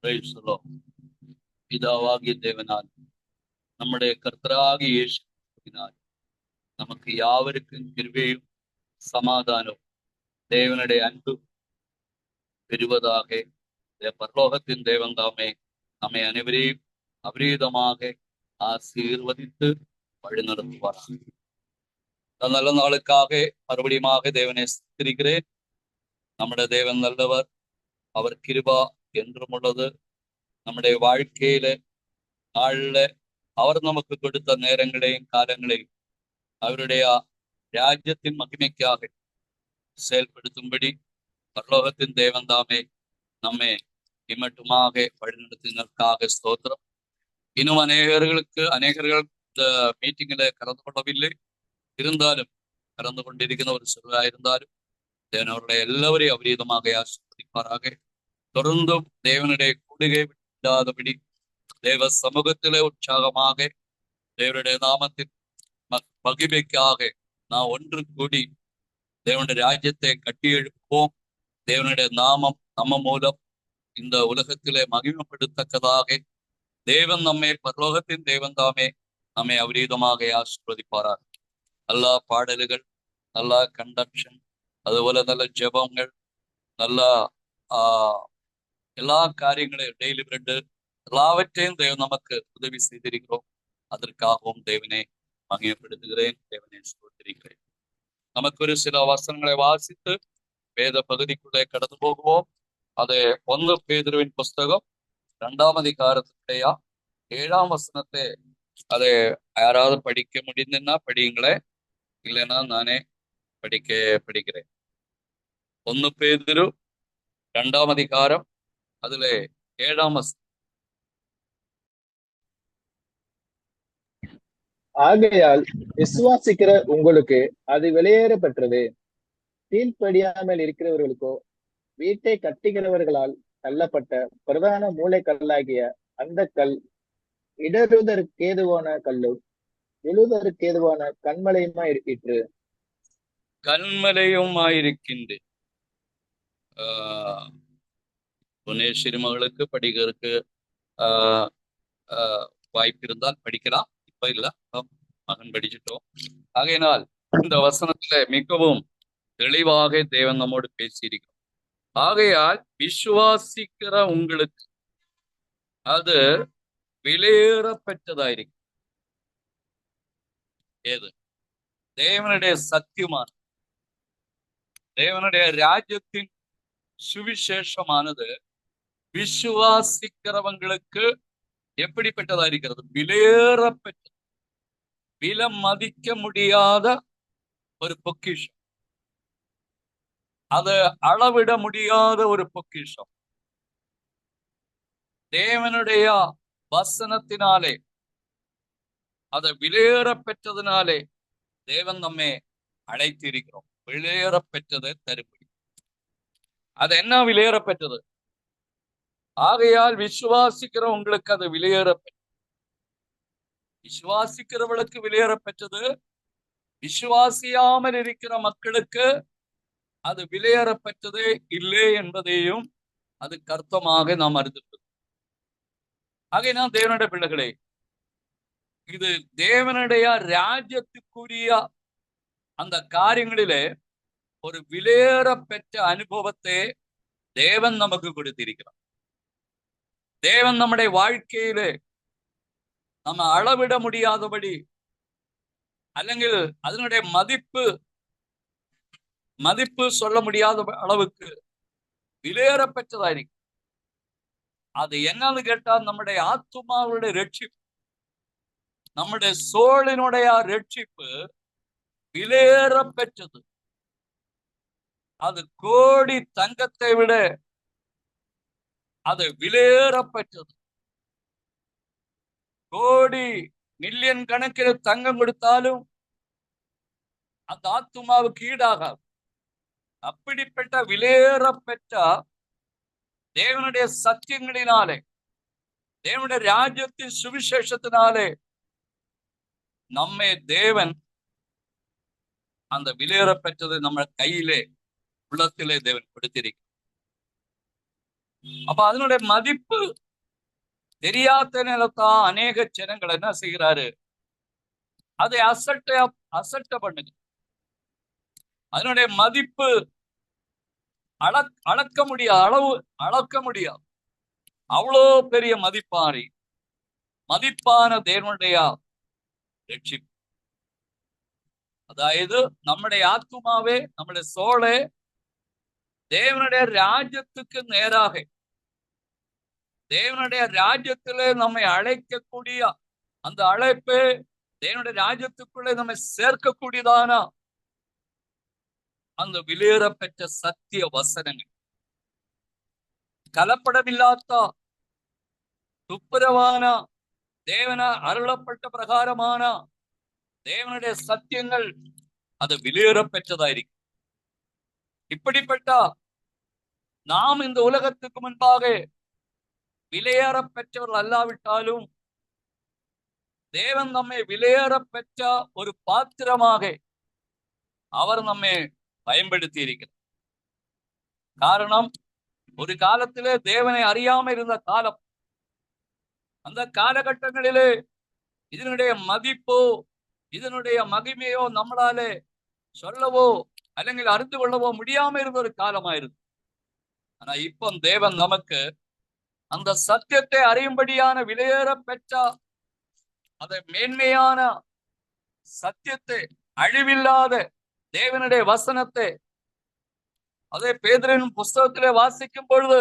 Praise the Lord. பிதாவாகிய தேவனால் நம்முடைய கர்த்தராகிய இயேசு கிறிஸ்துவினால் நமக்கு யாவருக்கும் கிருபையும் சமாதானம் தேவனுடைய அன்பு பெறுவதாக பரலோகத்தின் தேவன் தாமே நம்மை அனைவரையும் அபரீதமாக ஆசீர்வதித்து வழிநடத்துவார். நல்ல நாளுக்காக மறுபடியுமாக தேவனை ஸ்துதிக்கிறேன். நம்முடைய தேவன் நல்லவர், அவர் கிருபா என்றும் உள்ளது. நம்முடைய வாழ்க்கையில நாள்ல அவர் நமக்கு கொடுத்த நேரங்களையும் காலங்களையும் அவருடைய ராஜ்யத்தின் மகிமைக்காக செயல்படுத்தும்படி பரலோகத்தின் தேவன் தாமே நம்மை இம்மட்டுமாக வழிநடத்தினருக்காக ஸ்தோத்திரம். இன்னும் அநேகர்கள் இந்த மீட்டிங்கில கலந்து கொள்ளவில்லை. இருந்தாலும் கலந்து கொண்டிருக்கிற ஒரு சிறுவராயிருந்தாலும் தேவன் அவருடைய எல்லாவரையும் அபரீதமாக ஆசீர்வதிப்பாராக. தொடர்ந்தும் தேவனுடைய கூடுகை விடாதபடி தேவ சமூகத்திலே உற்சாகமாக தேவனுடைய நாமத்தின் மகிமைக்காக நாம் ஒன்று கூடி தேவனுடைய ராஜ்யத்தை கட்டி எழுப்புவோம். தேவனுடைய நாமம் நம்ம மூலம் இந்த உலகத்திலே மகிமைப்படுத்தக்கதாக தேவன் நம்மை பரலோகத்தின் தேவன் தாமே நம்மை அபரீதமாக ஆசீர்வதிப்பாராக. நல்ல பாடல்கள், நல்ல கண்டக்ஷன், அதுபோல நல்ல ஜெபங்கள், நல்ல எல்லா காரியங்களையும் டெய்லி பிரெட்டு எல்லாவற்றையும் தேவன் நமக்கு உதவி செய்திருக்கிறோம். அதற்காகவும் தேவனை மகிமைப்படுத்துகிறேன், தேவனை ஸ்தோத்திரிக்கிறேன். நமக்கு ஒரு சில வசனங்களை வாசித்து வேத பகுதிக்குள்ளே கடந்து போகுவோம். அது 1 பேதுருவின் புஸ்தகம் 2ஆம் அதிகாரத்துடைய 7ஆம் வசனத்தை அதை யாராவது படிக்க முடியுதுன்னா படியுங்களேன், இல்லைன்னா நானே படிக்கிறேன். 1 பேதுரு 2ஆம் அதிகாரம் அதுல 7ஆம் வசனம். ஆகையால் விசுவாசிக்கிற உங்களுக்கு அது வெளியேற பெற்றது. கீழ்ப்படியாமல் இருக்கிறவர்களுக்கோ வீட்டை கட்டுகிறவர்களால் தள்ளப்பட்ட பிரதான மூளைக்கல்லாகிய அந்த கல் இடறுதற்கேதுவான கல்லும் விழுதற்கேதுவான கண்மலையுமாயிற்று. கண்மலையுமாயிருக்கின்ற புனேஸ்வரி மகளுக்கு படிக்கிறதுக்கு வாய்ப்பு இருந்தால் படிக்கலாம். இப்ப இல்ல, மகன் படிச்சுட்டோம். ஆகையினால் இந்த வசனத்துல மிகவும் தெளிவாக தேவன் நம்மோடு பேசியிருக்கிறோம். ஆகையால் விசுவாசிக்கிற உங்களுக்கு அது விலையேற பெற்றதாயிருக்கும். ஏது? தேவனுடைய சத்தியமான தேவனுடைய ராஜ்யத்தின் சுவிசேஷமானது விசுவாசிக்கிறவங்களுக்கு எப்படிப்பட்டதா இருக்கிறது? விலையேற பெற்றது, விலை மதிக்க முடியாத ஒரு பொக்கிஷம், அதை அளவிட முடியாத ஒரு பொக்கிஷம். தேவனுடைய வசனத்தினாலே அதை விலையேற பெற்றதுனாலே தேவன் நம்மை அழைத்திருக்கிறோம். விலையேற பெற்றதை தருபடி. அது என்ன விலையேற பெற்றது? ஆகையால் விசுவாசிக்கிற உங்களுக்கு அது விலையேற பெற்றது. விசுவாசிக்கிறவளுக்கு விலையேற பெற்றது. விசுவாசியாமல் இருக்கிற மக்களுக்கு அது விலையேற பெற்றதே இல்லை என்பதையும் அதுக்கு அர்த்தமாக நாம் அறிந்து. ஆகையினால் தேவனுடைய பிள்ளைகளே, இது தேவனுடைய ராஜ்யத்துக்குரிய அந்த காரியங்களிலே ஒரு விலையேற பெற்ற அனுபவத்தை தேவன் நமக்கு கொடுத்திருக்கிறார். தேவன் நம்முடைய வாழ்க்கையிலே நம்ம அளவிட முடியாதபடி അല്ലെങ്കിൽ அதனுடைய மதிப்பு சொல்ல முடியாத அளவுக்கு விலையேற பெற்றதாയിരിക്കും. அது என்னன்னு கேட்டால் நம்முடைய ஆத்துமாவுடைய ரட்சிப்பு, நம்முடைய சோழினுடைய ரட்சிப்பு விலையேற பெற்றது. அது கோடி தங்கத்தை விட அது விலையேற பெற்றது. கோடி மில்லியன் கணக்கில் தங்கம் கொடுத்தாலும் அந்த ஆத்துமாவுக்கு ஈடாகாது. அப்படிப்பட்ட விலையேற பெற்ற தேவனுடைய சத்தியங்களினாலே, தேவனுடைய ராஜ்யத்தின் சுவிசேஷத்தினாலே நம்மை தேவன் அந்த விலையேற பெற்றது நம்ம கையிலே உள்ளத்திலே தேவன் கொடுத்திருக்கிறார். அப்ப அதனுடைய மதிப்பு தெரியாத நிலத்தான் அநேக ஜனங்கள் என்ன செய்கிறாரு, அதை அசட்ட பண்ணுங்க. அதனுடைய மதிப்பு அளக்க முடியாது, அளக்க முடியாது. அவ்வளோ பெரிய மதிப்பான தேவனுடைய ரட்சிப்பு. அதாவது நம்முடைய ஆத்துமாவே, நம்முடைய சோளே தேவனுடைய ராஜ்யத்துக்கு நேராக, தேவனுடைய ராஜ்யத்திலே நம்மை அழைக்கக்கூடிய அந்த அழைப்பு, தேவனுடைய ராஜ்யத்துக்குள்ளே நம்மை சேர்க்கக்கூடியதான அந்த விலையேற பெற்ற சத்திய வசனங்கள், கலப்படமில்லாத துப்புரவான தேவன அருளப்பட்ட பிரகாரமான தேவனுடைய சத்தியங்கள், அது விலையேற பெற்றதாயிருக்கும். இப்படிப்பட்ட நாம் இந்த உலகத்துக்கு முன்பாக விலையேற பெற்றவர்கள் அல்லாவிட்டாலும் தேவன் நம்மை விலையேற பெற்ற ஒரு பாத்திரமாக அவர் நம்மை பயன்படுத்தி இருக்கிறார். காரணம், ஒரு காலத்திலே தேவனை அறியாம இருந்த காலம். அந்த காலகட்டங்களிலே இதனுடைய மதிப்போ இதனுடைய மகிமையோ நம்மளாலே சொல்லவோ അല്ലെങ്കിൽ அறிந்து கொள்ளவோ முடியாம இருந்த ஒரு காலமாயிருக்கு. ஆனா இப்போ தேவன் நமக்கு அந்த சத்தியத்தை அறியும்படியான விலையேற பெற்ற அதை மேன்மையான சத்தியத்தை, அழிவில்லாத தேவனுடைய வசனத்தை, அதே பேதுருவின் புஸ்தகத்திலே வாசிக்கும் பொழுது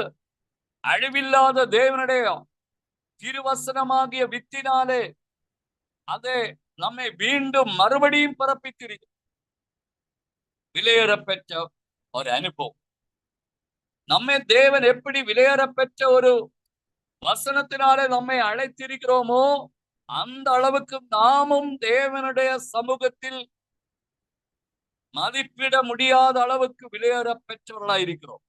அழிவில்லாத தேவனுடைய திருவசனமாகிய வித்தினாலே அதை நம்மை மீண்டும் மறுபடியும் பிறப்பித்திருக்கிறது. விலையேற பெற்ற ஒரு அனுபவம். நம்மை தேவன் எப்படி விலையேற பெற்ற ஒரு வசனத்தினாலே நம்மை அழைத்திருக்கிறோமோ அந்த அளவுக்கு நாமும் தேவனுடைய சமூகத்தில் மதிப்பிட முடியாத அளவுக்கு விலையேற பெற்றவர்களாயிருக்கிறோம்.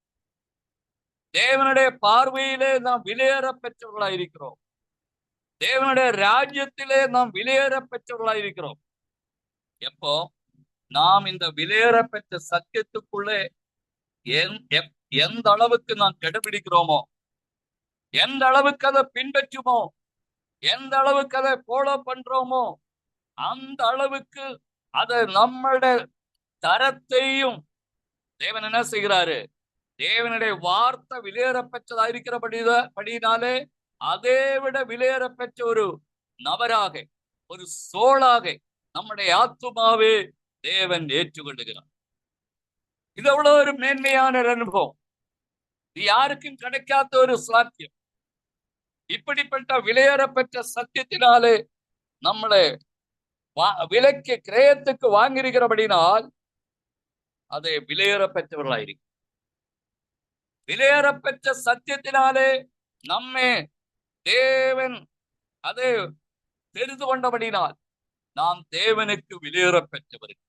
தேவனுடைய பார்வையிலே நாம் விலையேற பெற்றவர்களாயிருக்கிறோம். தேவனுடைய ராஜ்யத்திலே நாம் விலையேற பெற்றவர்களாயிருக்கிறோம். எப்போ நாம் இந்த விலையேற பெற்ற சத்தியத்துக்குள்ளே எந்த அளவுக்கு நாம் கடைபிடிக்கிறோமோ, எந்த அளவுக்கு அதை பின்பற்றுமோ, எந்த அளவுக்கு அதை ஃபாலோ பண்றோமோ அந்த அளவுக்கு அதை நம்மளுடைய தரத்தையும் தேவன் என்ன செய்கிறாரு, தேவனுடைய வார்த்தை விலையேற பெற்றதா இருக்கிறபடினாலே அதை விட விலையேற பெற்ற ஒரு நபராக, ஒரு சோளாக நம்முடைய ஆத்துமாவே தேவன் ஏற்றுக்கொள்ளுகிறார். இது எவ்வளவு ஒரு மேன்மையான அனுபவம். இது யாருக்கும் கிடைக்காத ஒரு சாத்தியம். இப்படிப்பட்ட விலையேற பெற்ற சத்தியத்தினாலே நம்மளை விலைக்கு கிரயத்துக்கு வாங்கியிருக்கிறபடினால் அதை விலையேற பெற்றவர்களாயிருக்கும். விலையேற பெற்ற சத்தியத்தினாலே நம்மை தேவன் அதை தெரிந்து கொண்டபடினால் நாம் தேவனுக்கு விலையேற பெற்றவர்கள்.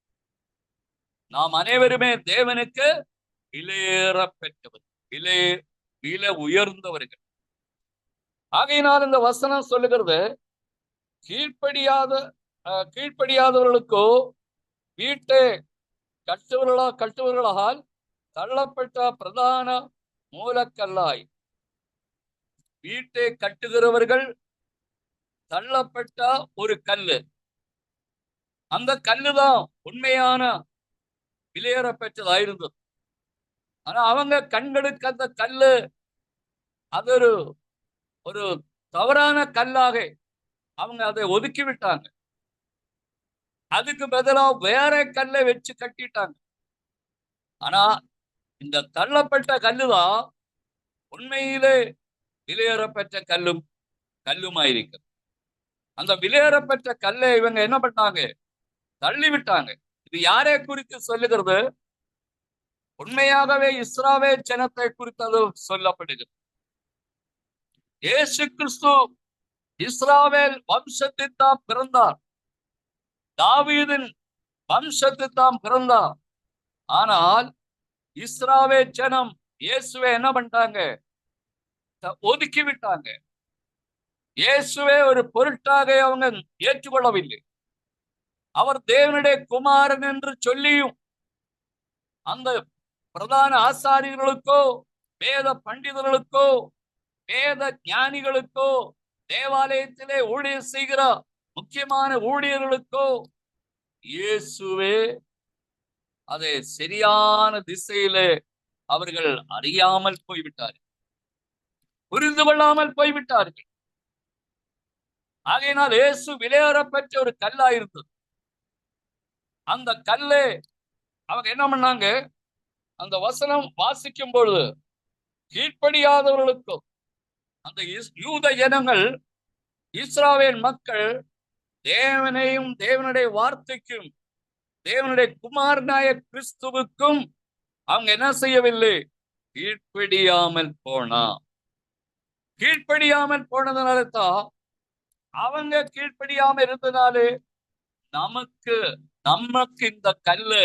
நாம் அனைவருமே தேவனுக்கு விலையேற பெற்றவர்கள், விலை உயர்ந்தவர்கள். ஆகையினால் இந்த வசனம் சொல்லுகிறது, கீழ்ப்படியாதவர்களுக்கோ வீட்டை கட்டுவர்களால் தள்ளப்பட்ட பிரதான மூலக்கல்லாய். வீட்டை கட்டுகிறவர்கள் தள்ளப்பட்ட ஒரு கல்லு. அந்த கல்லுதான் உண்மையான விலையேற பெற்றதாயிருந்தது. ஆனா அவங்க கண்களுக்கு அந்த கல்லு அது ஒரு தவறான கல்லாக அவங்க அதை ஒதுக்கி விட்டாங்க. அதுக்கு பதிலா வேற கல்லை வச்சு கட்டிட்டாங்க. ஆனா இந்த தள்ளப்பட்ட கல்லுதான் உண்மையிலே விலையேற பெற்ற கல்லுமாயிருக்கு. அந்த விலையேற பெற்ற கல்லை இவங்க என்ன பண்ணாங்க, தள்ளி விட்டாங்க. இது யாரை குறித்து சொல்லுகிறது? உண்மையாகவே இஸ்ராவேல் ஜனத்தை குறித்து சொல்லப்படுகிறது. இயேசு கிறிஸ்து இஸ்ராவேல் வம்சத்தில் தான் பிறந்தார், தாவீதின் வம்சத்தில் தான் பிறந்தார். ஆனால் இஸ்ராவேல் ஜனம் இயேசுவை என்ன பண்ணிட்டாங்க, ஒதுக்கி விட்டாங்க. இயேசுவே ஒரு பொருட்டாக அவங்க ஏற்றுக்கொள்ளவில்லை. அவர் தேவனுடைய குமாரன் என்று சொல்லியும் அந்த பிரதான ஆசாரியர்களுக்கோ வேத பண்டிதர்களுக்கோ வேத ஞானிகளுக்கோ தேவாலயத்திலே ஊழியர் செய்கிற முக்கியமான ஊழியர்களுக்கோ இயேசுவே அதை சரியான திசையிலே அவர்கள் அறியாமல் போய்விட்டார்கள், புரிந்து கொள்ளாமல் போய்விட்டார்கள். ஆகையினால் இயேசு விலையேறப்பெற்ற ஒரு கல்லா இருந்தது. அந்த கல்லே அவங்க என்ன பண்ணாங்க, அந்த வசனம் வாசிக்கும் பொழுது கீழ்ப்படியாதவர்களுக்கும் அந்த யூத ஜனங்கள், இஸ்ராவேல் மக்கள் தேவனையும் தேவனுடைய வார்த்தைக்கும் தேவனுடைய குமாரனாய கிறிஸ்துவுக்கும் அவங்க என்ன செய்யவில்லை, கீழ்ப்படியாமல் போனா. கீழ்ப்படியாமல் போனதுனால தான், அவங்க கீழ்ப்படியாம இருந்ததாலே நமக்கு இந்த கல்லு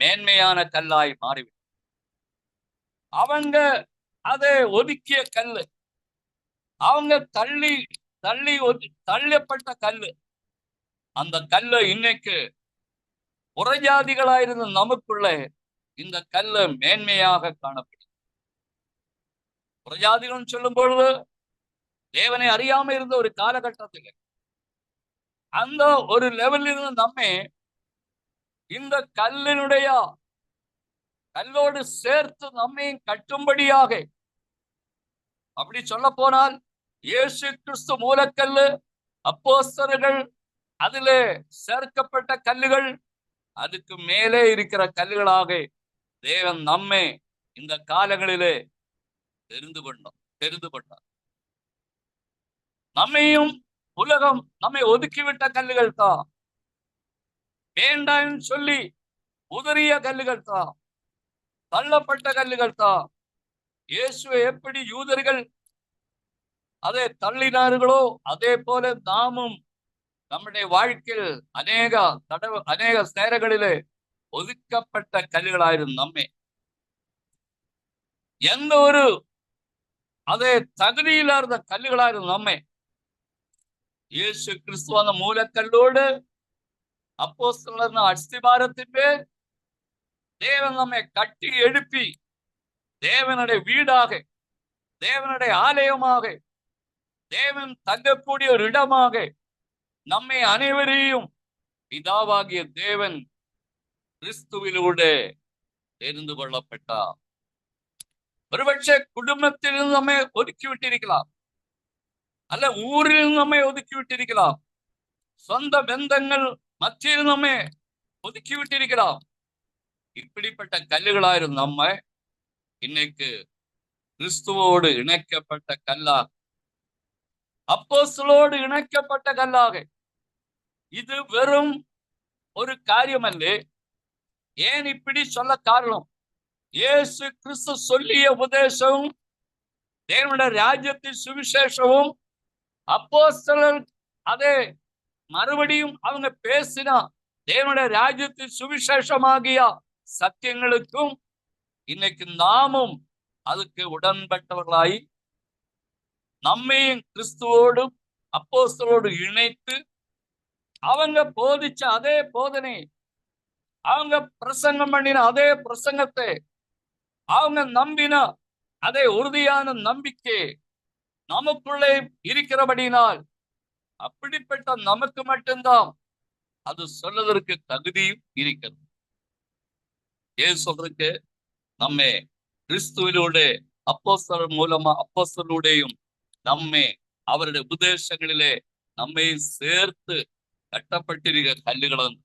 மேன்மையான கல்லாய் மாறிவிடும். அவங்க அதை ஒதுக்கிய கல்லு, அவங்க தள்ளப்பட்ட கல்லு. அந்த கல்லு இன்னைக்கு புறஜாதிகளாயிருந்த நமக்குள்ள இந்த கல்லு மேன்மையாக காணப்படும். புறஜாதிகள் சொல்லும் பொழுது தேவனை அறியாம இருந்த ஒரு காலகட்டத்தில் அந்த ஒரு லெவலில் இருந்து நம்மை இந்த கல்லோடு சேர்த்து நம்மையும் கட்டும்படியாக, அப்படி சொல்ல போனால் இயேசு கிறிஸ்து மூலக்கல்லு, அப்போஸ்தலர்கள் அதிலே சேர்க்கப்பட்ட கல்லுகள், அதுக்கு மேலே இருக்கிற கல்லுகளாக தேவன் நம்மை இந்த காலங்களிலே தெரிந்து கொண்டார். நம்மையும் உலகம் நம்மை ஒதுக்கிவிட்ட கல்லுகள் தான், வேண்டாம் சொல்லி உதறிய கல்லுகள் தான், தள்ளப்பட்ட கல்லுகள் தான். இயேசுவை எப்படி யூதர்கள் அதை தள்ளினார்களோ அதே போல நாமும் நம்முடைய வாழ்க்கையில் அநேக நேரங்களிலே ஒதுக்கப்பட்ட கல்லுகளாயிரும் நம்மை. எந்த ஒரு அதே தகுதியில்லாத கல்லுகளாயிரும் நம்மை இயேசு கிறிஸ்து அந்த மூலக்கல்லோடு அப்போஸ்தலர் அஸ்திபாரத்தின் பேர் தேவன் நம்மை கட்டி எழுப்பி தேவனுடைய வீடாக, தேவனுடைய ஆலயமாக, தேவன் தங்கக்கூடிய ஒரு இடமாக நம்மை அனைவரையும் பிதாவாகிய தேவன் கிறிஸ்துவிலூടെ தெரிந்து கொள்ளப்பட்டார். ஒருபட்ச குடும்பத்திலிருந்து நம்மை ஒதுக்கி விட்டிருக்கலாம், அல்ல ஊரில் நம்மை ஒதுக்கி விட்டிருக்கலாம், சொந்த பந்தங்கள் மத்தியில் நம்மை ஒதுக்கி விட்டிருக்கலாம். இப்படிப்பட்ட கல்லுகளாயிரும் நம்ம இன்னைக்கு கிறிஸ்துவோடு இணைக்கப்பட்ட கல்லாக, அப்போஸ்தலரோடு இணைக்கப்பட்ட கல்லாக. இது வெறும் ஒரு காரியம் அல்ல. ஏன் இப்படி சொல்ல காரணம், இயேசு கிறிஸ்து சொல்லிய உபதேசமும் தேவனுடைய ராஜ்யத்தின் சுவிசேஷமும் அப்போஸ்தலர் அதை மறுபடியும் அவங்க பேசினா தேவனுடைய ராஜ்யத்தின் சுவிசேஷமாகிய சத்தியங்களுக்கும் இன்னைக்கு நாமும் அதுக்கு உடன்பட்டவர்களாய் நம்மையும் கிறிஸ்துவோடும் அப்போஸ்தலரோடு இணைத்து அவங்க போதிச்ச அதே போதனை, அவங்க பிரசங்கம் பண்ணின அதே பிரசங்கத்தை, அவங்க நம்பின அதே உறுதியான நம்பிக்கை நமக்குள்ளே இருக்கிறபடினால் அப்படிப்பட்ட நமக்கு மட்டும்தான் அது சொல்வதற்கு தகுதியும் இருக்கிறது. ஏன் சொல்றதுக்கு, நம்மை கிறிஸ்துவிலூടെ அப்போஸ்தலர் மூலமா அப்போஸ்தலருடையும் நம்மை அவருடைய உபதேசங்களிலே நம்மை சேர்த்து கட்டப்பட்டிருக்கிற கல்லுகளும்.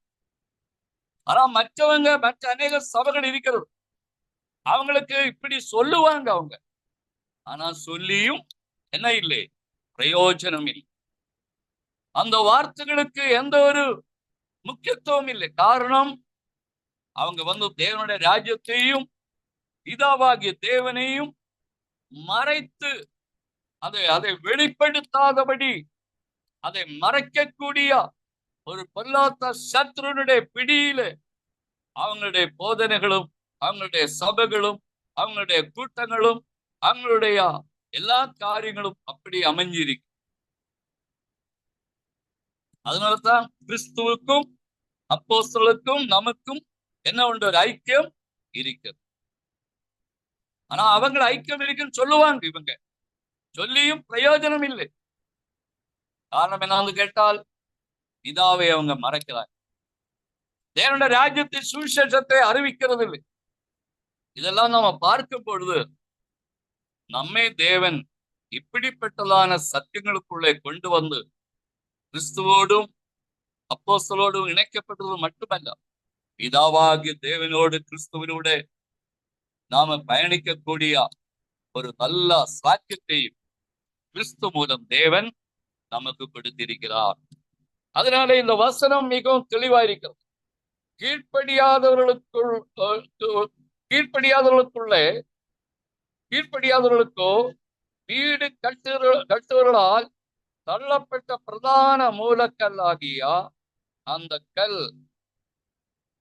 ஆனா மற்ற அநேக சபைகள் இருக்கிறது, அவங்களுக்கு இப்படி சொல்லுவாங்க அவங்க, ஆனா சொல்லியும் என்ன இல்லை, பிரயோஜனம் இல்லை. அந்த வார்த்தைகளுக்கு எந்த ஒரு முக்கியத்துவம் இல்லை. காரணம், அவங்க தேவனுடைய ராஜ்யத்தையும் பிதாவாகிய தேவனையும் மறைத்து அதை வெளிப்படுத்தாதபடி அதை மறைக்கக்கூடிய ஒரு பொல்லாத சத்ருனுடைய பிடியில அவங்களுடைய போதனைகளும் அவங்களுடைய சபைகளும் அவங்களுடைய கூட்டங்களும் அவங்களுடைய எல்லா காரியங்களும் அப்படி அமைஞ்சிருக்கு. அதனாலதான் கிறிஸ்துவுக்கும் அப்போஸ்தலருக்கும் நமக்கும் என்ன உண்டு, ஒரு ஐக்கியம் இருக்கிறது. ஆனா அவங்களை ஐக்கியம் இருக்குன்னு சொல்லுவாங்க, இவங்க சொல்லியும் பிரயோஜனம் இல்லை. காரணம் என்னன்னு கேட்டால் பிதாவை அவங்க மறைக்கிறாங்க. தேவனுடைய ராஜ்யத்தின் சுவிசேஷத்தை அறிவிக்கிறது இல்லை. இதெல்லாம் நாம பார்க்கும் பொழுது நம்மை தேவன் இப்படிப்பட்டதான சத்தியங்களுக்குள்ளே கொண்டு வந்து கிறிஸ்துவோடும் அப்போஸ்தலரோடும் இணைக்கப்பட்டது மட்டுமல்ல, பிதாவாகிய தேவனோடு கிறிஸ்துவனோட நாம பயணிக்கக்கூடிய ஒரு நல்ல சாக்கியத்தை கிறிஸ்து மூலம் தேவன் நமக்கு கொடுத்திருக்கிறார். அதனால இந்த வசனம் மிகவும் தெளிவாயிருக்கிறது. கீழ்ப்படியாதவர்களுக்கோ வீடு கட்டுவர்களால் தள்ளப்பட்ட பிரதான மூலக்கல்லாகிய அந்த கல்,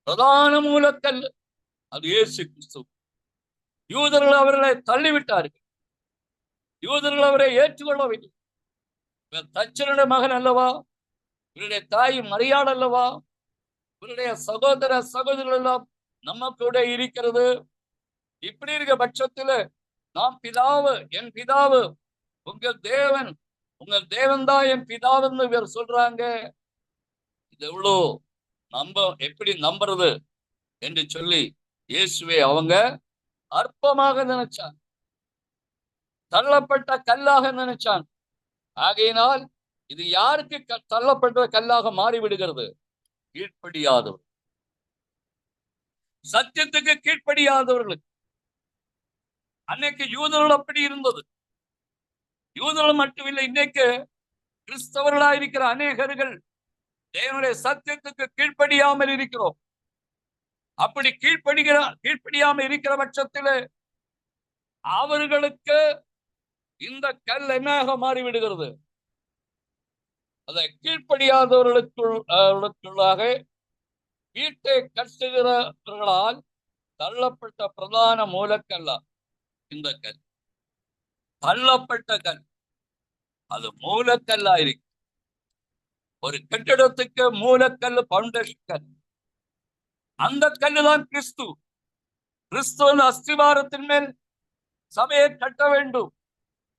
பிரதான மூலக்கல் அது இயேசு கிறிஸ்து. யூதர்கள் அவர்களை தள்ளிவிட்டார்கள். யூதர்கள் அவரை ஏற்றுக்கொள்ளவில்லை. தச்சனுடைய மகன் அல்லவா, இவருடைய தாய் மரியாள் அல்லவா, இவருடைய சகோதர சகோதரர்கள் எல்லாம் நம்ம கூட இருக்கிறது. இப்படி இருக்க பட்சத்துல நாம் பிதாவு, என் பிதாவு உங்கள் தேவன் தான் என் பிதாவுன்னு இவர் சொல்றாங்க. இது எவ்வளோ எப்படி நம்புறது என்று சொல்லி இயேசுவை அவங்க அற்பமாக நினைச்சான், தள்ளப்பட்ட கல்லாக நினைச்சான். ஆகையினால் இது யாருக்கு தள்ளப்பட்ட கல்லாக மாறிவிடுகிறது? கீழ்ப்படியாதவர், சத்தியத்துக்கு கீழ்ப்படியாதவர்களுக்கு. அன்னைக்கு யூதர்கள் அப்படி இருந்தது. யூதர்கள் மட்டுமில்லை, இன்னைக்கு கிறிஸ்தவர்களா இருக்கிற அநேகர்கள் தேவனுடைய சத்தியத்துக்கு கீழ்ப்படியாமல் இருக்கிறோம். அப்படி கீழ்ப்படியாமல் இருக்கிற பட்சத்தில் அவர்களுக்கு இந்த கல் என்னாக மாறிவிடுகிறது? அதை கீழ்ப்படியாதவர்களுக்குள்ளாக வீட்டை கட்டுகிறவர்களால் தள்ளப்பட்ட பிரதான மூலக்கல்ல இந்த கல், தள்ளப்பட்ட கல், அது மூலக்கல்லா இருக்கு. ஒரு கட்டிடத்துக்கு மூலக்கல் பவுண்டேஷன் கல். அந்த கல்லுதான் கிறிஸ்து. கிறிஸ்துவின் அஸ்திவாரத்தின் மேல் சபையை கட்ட வேண்டும்.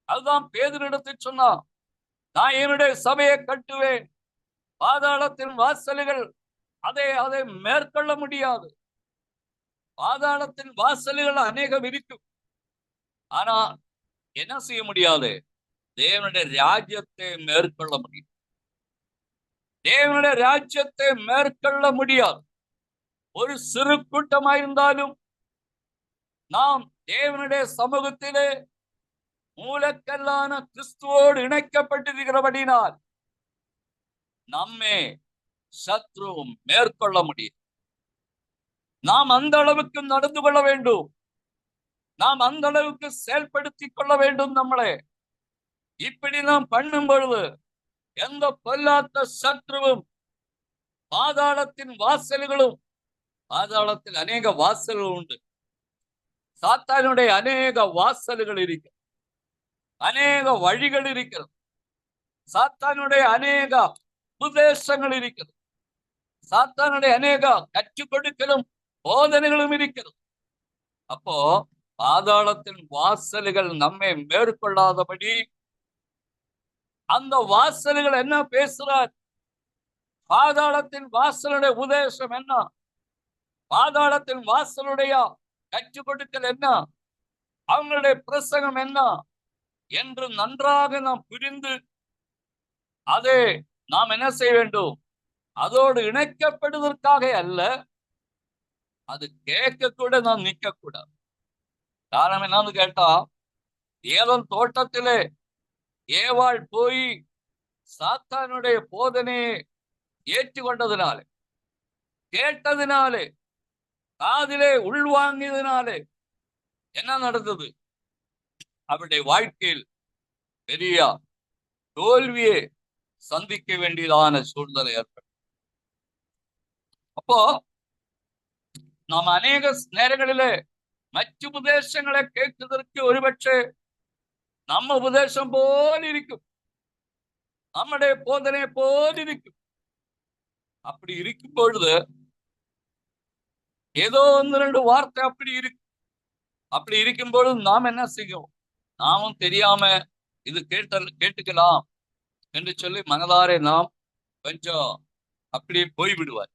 அதுதான் பேதுருவிடத்தில் சொன்னான், நான் என்னுடைய சபையை கட்டுவேன், பாதாளத்தின் வாசல்கள் அதை மேற்கொள்ள முடியாது. பாதாளத்தின் வாசல்கள் அநேகம் இருக்கும், ஆனா என்ன செய்ய முடியாது? தேவனுடைய ராஜ்யத்தை மேற்கொள்ள முடியும். தேவனுடைய ராஜ்யத்தை மேற்கொள்ள முடியாது. ஒரு சிறு கூட்டமாயிருந்தாலும் நாம் தேவனுடைய சமூகத்திலே மூலக்கல்லான கிறிஸ்துவோடு இணைக்கப்பட்டிருக்கிறபடினால் நம்மை சத்ருவும் மேற்கொள்ள முடியும். நாம் அந்த அளவுக்கு நடந்து கொள்ள வேண்டும். நாம் அந்த அளவுக்கு செயல்படுத்திக் கொள்ள வேண்டும் நம்மளே. இப்படி நாம் பண்ணும் பொழுது எந்த பொல்லாத சத்ருவும், பாதாளத்தின் வாசல்களும், பாதாளத்தில் அநேக வாசல்கள் உண்டு, சாத்தானுடைய அநேக வாசல்கள் இருக்கிறது, அநேக வழிகள் இருக்கிறது, சாத்தானுடைய அநேக உபதேசங்கள் இருக்கிறது, சாத்தானுடைய அநேக கற்றுக் கொடுக்கலும் போதனைகளும் இருக்கிறது. அப்போ பாதாளத்தின் வாசல்கள் நம்மை மேற்கொள்ளாதபடி அந்த வாசல்கள் என்ன பேசுறார்? பாதாளத்தின் வாசலுடைய உபதேசம் என்ன? பாதாளத்தின் வாசலுடைய கற்றுக் கொடுக்கல் என்ன? அவங்களுடைய பிரசங்கம் என்ன என்று நன்றாக நாம் புரிந்து அதை நாம் என்ன செய்ய வேண்டும்? அதோடு இணைக்கப்படுவதற்காக அல்ல, அது கேட்க கூட நாம் நிற்க கூடாது. காரணம் என்னன்னு கேட்டா, ஏதன் தோட்டத்திலே ஏவாள் போய் சாத்தானுடைய போதனையை ஏற்றுக்கொண்டதினாலே, கேட்டதினாலே, காதிலே உள்வாங்கியதினாலே என்ன நடந்தது? அவருடைய வாழ்க்கையில் பெரிய தோல்வியை சந்திக்க வேண்டியதான சூழ்நிலை ஏற்படும். அப்போ நாம் அநேக நேரங்களிலே மற்ற உபதேசங்களை கேட்பதற்கு ஒருபட்சே நம்ம உபதேசம் போல் இருக்கும், நம்முடைய போதனை போல் இருக்கும். அப்படி இருக்கும் பொழுது ஏதோ 1-2 வார்த்தை அப்படி இருக்கு. அப்படி இருக்கும்போது நாம் என்ன செய்யும்? நாமும் தெரியாம இது கேட்டுக்கலாம் என்று சொல்லி மனதாரே நாம் கொஞ்சம் அப்படியே போய்விடுவார்.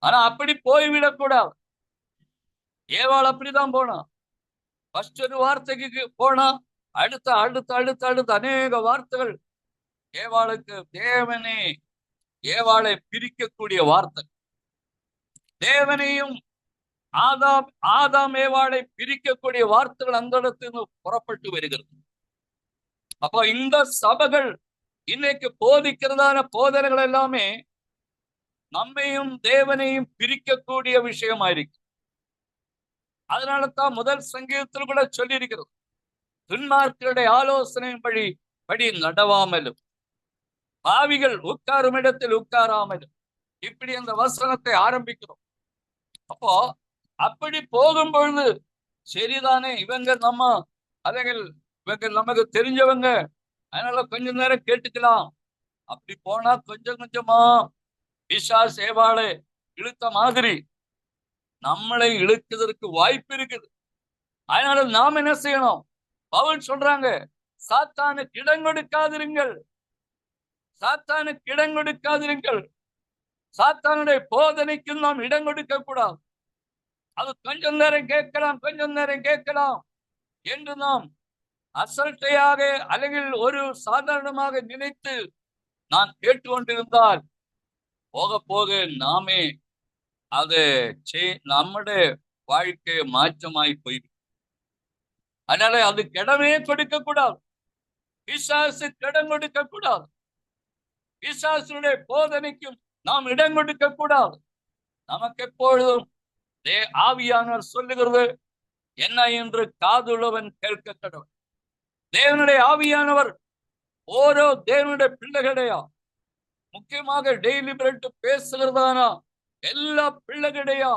ஆனா அப்படி போய்விடக்கூடாது. ஏவாள் அப்படிதான் போனா. ஃபர்ஸ்ட் ஒரு வார்த்தைக்கு போனா அடுத்த அடுத்த அடுத்த அடுத்த அநேக வார்த்தைகள் ஏவாளுக்கு தேவனே ஏவாளை பிரிக்கக்கூடிய வார்த்தை. தேவனையும் ஆதாம் ஆதாம் ஏவாளை பிரிக்கக்கூடிய வார்த்தைகள் அந்த இடத்துல புறப்பட்டு வருகிறது. அப்போ இந்த சபைகள் இன்னைக்கு போதிக்கிறதான போதனைகள் எல்லாமே நம்மையும் தேவனையும் பிரிக்கக்கூடிய விஷயமாயிருக்கு. அதனால தான் முதல் சங்கீதத்தில் கூட சொல்லி இருக்கிறது, துன்மார்க்கருடைய ஆலோசனையின்படி நடவாமலும் பாவிகள் உட்காரும் இடத்தில் உட்காராமலும், இப்படி அந்த வசனத்தை ஆரம்பிக்கிறோம். அப்போ அப்படி போகும் பொழுது சரிதானே, இவங்க நம்ம அதைகள் இவங்க நமக்கு தெரிஞ்சவங்க, அதனால கொஞ்ச நேரம் கேட்டுக்கலாம். அப்படி போனா கொஞ்சம் கொஞ்சமா பிசாசு ஏவாளை இழுத்த மாதிரி நம்மளை இழுக்கிறதுக்கு வாய்ப்பு இருக்குது. அதனால நாம் என்ன செய்யணும்? பவுல் சொல்றாங்க, சாத்தானுக்கு இடம் கொடுக்காதிருங்கள், சாத்தானுக்கு இடம் கொடுக்காதிருங்கள். சாத்தானுடைய போதனைக்கு நாம் இடம் கொடுக்க கூடாது. அது கொஞ்சம் நேரம் கேட்கலாம், கொஞ்சம் நேரம் கேட்கலாம் என்று நாம் அசல்ட்டையாக அல்லது ஒரு சாதாரணமாக நினைத்து நான் கேட்டுக்கொண்டிருந்தால் போக போக நாமே அது நம்முடைய வாழ்க்கை மாற்றமாய் போய்விடும். அதனால அதுக்கு இடமே கொடுக்க கூடாது. பிசாசுக்கு இடம் கொடுக்க கூடாது. பிசாசுடைய போதனைக்கும் நாம் இடம் கொடுக்க கூடாது. நமக்கு எப்பொழுதும் ஆவியானவர் சொல்லுகிறது என்ன என்று காதுள்ளவன் கேட்க கடவன். தேவனுடைய ஆவியானவர் ஓரோ தேவனுடைய பிள்ளைகளையா, முக்கியமாக டெய்லி பிரெட் பேசுகிறதானா எல்லா பிள்ளைகளையா,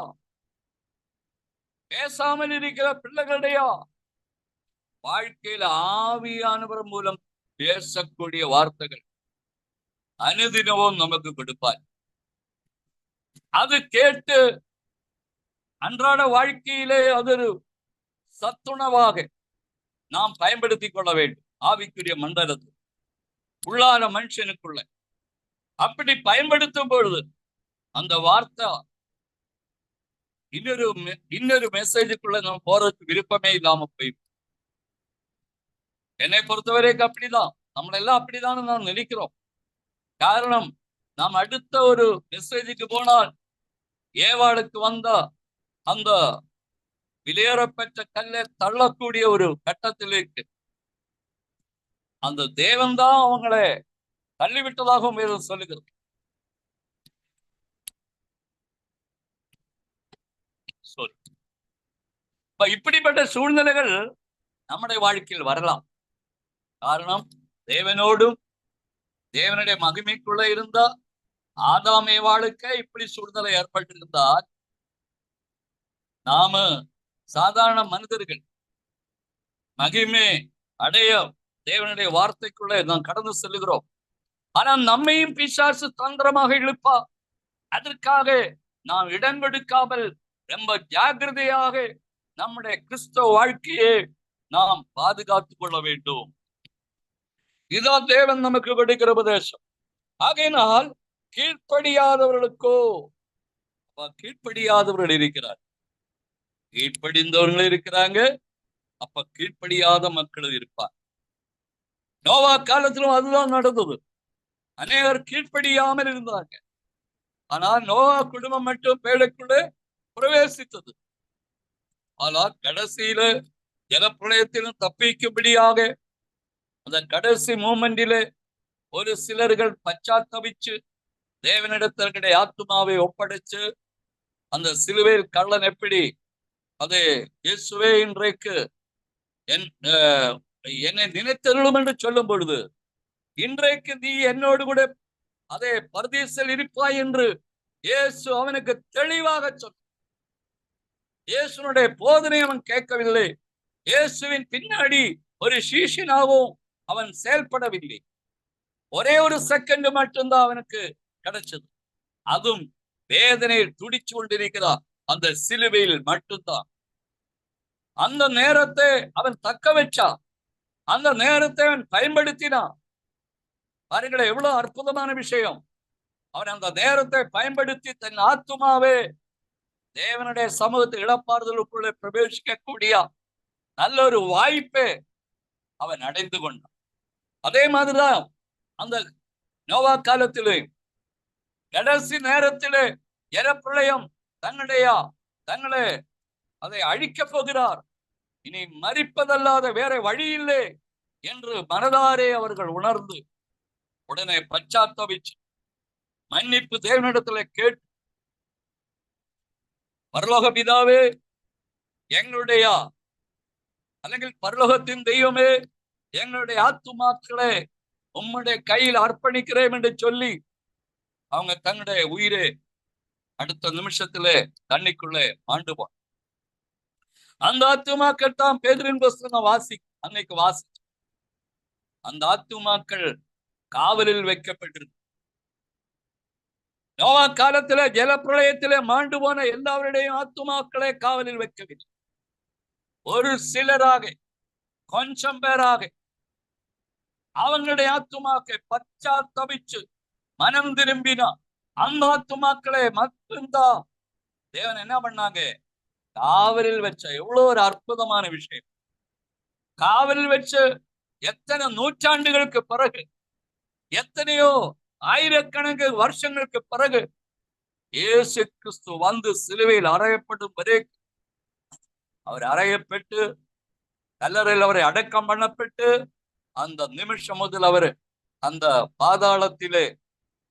பேசாமல் இருக்கிற பிள்ளைகளையா வாழ்க்கையில ஆவியானவர் மூலம் பேசக்கூடிய வார்த்தைகள் அனுதினமும் நமக்கு கொடுப்பார். அது கேட்டு அன்றாட வாழ்க்கையிலே அது ஒரு சத்துணவாக நாம் பயன்படுத்தி கொள்ள வேண்டும். ஆவிக்குரிய மண்டலத்தில் உள்ளான மனுஷனுக்குள்ள அப்படி பயன்படுத்தும் பொழுது அந்த வார்த்தை இன்னொரு மெசேஜுக்குள்ள நம்ம போறதுக்கு விருப்பமே இல்லாம போய், என்னை பொறுத்தவரைக்கும் அப்படிதான், நம்மளெல்லாம் அப்படிதான் நாம் நினைக்கிறோம். காரணம், நாம் அடுத்த ஒரு மெசேஜுக்கு போனால் ஏவாளுக்கு வந்த அந்த வெளியேறப்பட்ட கல்லை தள்ளக்கூடிய ஒரு கட்டத்திലേക്ക് அந்த தேவன் தான் அவங்களை தள்ளிவிட்டதாகவும் வேதம் சொல்லுகிறது. இப்படிப்பட்ட சூழ்நிலைகள் நம்முடைய வாழ்க்கையில் வரலாம். காரணம், தேவனோடும் தேவனுடைய மகிமைக்குள்ள இருந்தா ஆதாம் ஏவாளுக்கு இப்படி சூழ்நிலை ஏற்பட்டிருந்தால் நாம சாதாரண மனிதர்கள் மகிமை அடைய தேவனுடைய வார்த்தைக்குள்ள நாம் கடந்து செல்லுகிறோம். ஆனா நம்மையும் பிசாசு தந்திரமாக இழுப்பா. அதற்காக நாம் இடம் கொடுக்காமல் ரொம்ப ஜாக்கிரதையாக நம்முடைய கிறிஸ்தவ வாழ்க்கையை நாம் பாதுகாத்துக் கொள்ள வேண்டும். இதுதான் தேவன் நமக்கு கொடுக்கிற உபதேசம். ஆகையினால் கீழ்ப்படியாதவர்களுக்கோ, கீழ்ப்படியாதவர்கள் இருக்கிறார், கீழ்ப்படிந்தவர்கள் இருக்கிறாங்க, அப்ப கீழ்ப்படியாத மக்கள் இருப்பார். நோவா காலத்திலும் அதுதான் நடந்தது. அநேகர் கீழ்ப்படியாமல் இருந்தாங்க. ஆனால் நோவா குடும்பம் மட்டும் பேழைக்குள்ளே பிரவேசித்தது. ஆனால் கடைசியில ஜலப்பிரளயத்திலும் தப்பிக்கும்படியாக அந்த கடைசி மூமெண்டிலே ஒரு சிலர்கள் பச்சாத்தபிச்சு தேவனிடத்திற்குடைய ஆத்மாவை ஒப்படைச்சு அந்த சிலுவையில் கள்ளன் எப்படி அது இயேசுவே இன்றைக்கு என்னை நினைத்தருளும் என்று சொல்லும் பொழுது, இன்றைக்கு நீ என்னோடு கூட அதே பரதீசில் இருப்பாய் என்று இயேசு அவனுக்கு தெளிவாக சொன்ன. இயேசுனுடைய போதனை அவன் கேட்கவில்லை. இயேசுவின் பின்னாடி ஒரு சீஷனாகவும் அவன் செயல்படவில்லை. ஒரே ஒரு செகண்ட் மட்டும்தான் அவனுக்கு கிடைச்சது. அதுவும் வேதனையில் துடிச்சு கொண்டிருக்கிறார் அந்த சிலுவையில் மட்டும்தான். அந்த நேரத்தை அவன் தக்க வச்சான். அந்த நேரத்தை அவன் பயன்படுத்தினான். பாருங்களேன், எவ்வளவு அற்புதமான விஷயம். அவன் அந்த நேரத்தை பயன்படுத்தி தன் ஆத்துமாவே தேவனுடைய சமூகத்தை இழப்பாறுதலுக்குள்ளே பிரவேசிக்கக்கூடிய நல்ல ஒரு வாய்ப்பை அவன் அடைந்து கொண்டான். அதே மாதிரிதான் அந்த நோவா காலத்திலே கடைசி நேரத்திலே ஜலப்பிரளயம் தங்களை அதை அழிக்கப் போகிறார், இனி மரிப்பதல்லாத வேற வழி இல்லை என்று மனதாரே அவர்கள் உணர்ந்து உடனே பச்சாத்தாபிச்சு மன்னிப்பு தேவனிடத்துல கேட்டு, பரலோக பிதாவே, எங்களுடைய അല്ലെങ്കിൽ பரலோகத்தின் தெய்வமே, எங்களுடைய ஆத்துமாக்களை உம்முடைய கையில் அர்ப்பணிக்கிறேன் என்று சொல்லி அவங்க தன்னுடைய உயிரை அடுத்த நிமிஷத்திலே தண்ணிக்குள்ளே ஆண்டுவான். அந்த ஆத்துமாக்கள் தான் பேதுருவின் புஸ்தகம் அன்னைக்கு அந்த ஆத்துமாக்கள் காவலில் வைக்கப்பட்டிருக்கு. நோவா காலத்திலே ஜலப்பிரளயத்திலே மாண்டு போன எல்லாருடைய ஆத்துமாக்களை காவலில் வைக்கவில்லை. ஒரு சிலராக, கொஞ்சம் பேராக அவங்களுடைய ஆத்துமாக்களை பச்சாத்தபிச்சு மனம் திரும்பினா அந்த ஆத்துமாக்களை மட்டும்தான் தேவன் என்ன பண்ணாங்க, காவலில் வச்ச. எவ்வளவு ஒரு அற்புதமான விஷயம். காவலில் வச்சு எத்தனை நூற்றாண்டுகளுக்கு பிறகு, எத்தனையோ ஆயிரக்கணக்கு வருஷங்களுக்கு பிறகு இயேசு கிறிஸ்து வந்து சிலுவையில் அறையப்படும் வரை அவர் அறையப்பட்டு கல்லறையில் அவரை அடக்கம் பண்ணப்பட்டு அந்த நிமிஷம் முதல் அவர் அந்த பாதாளத்திலே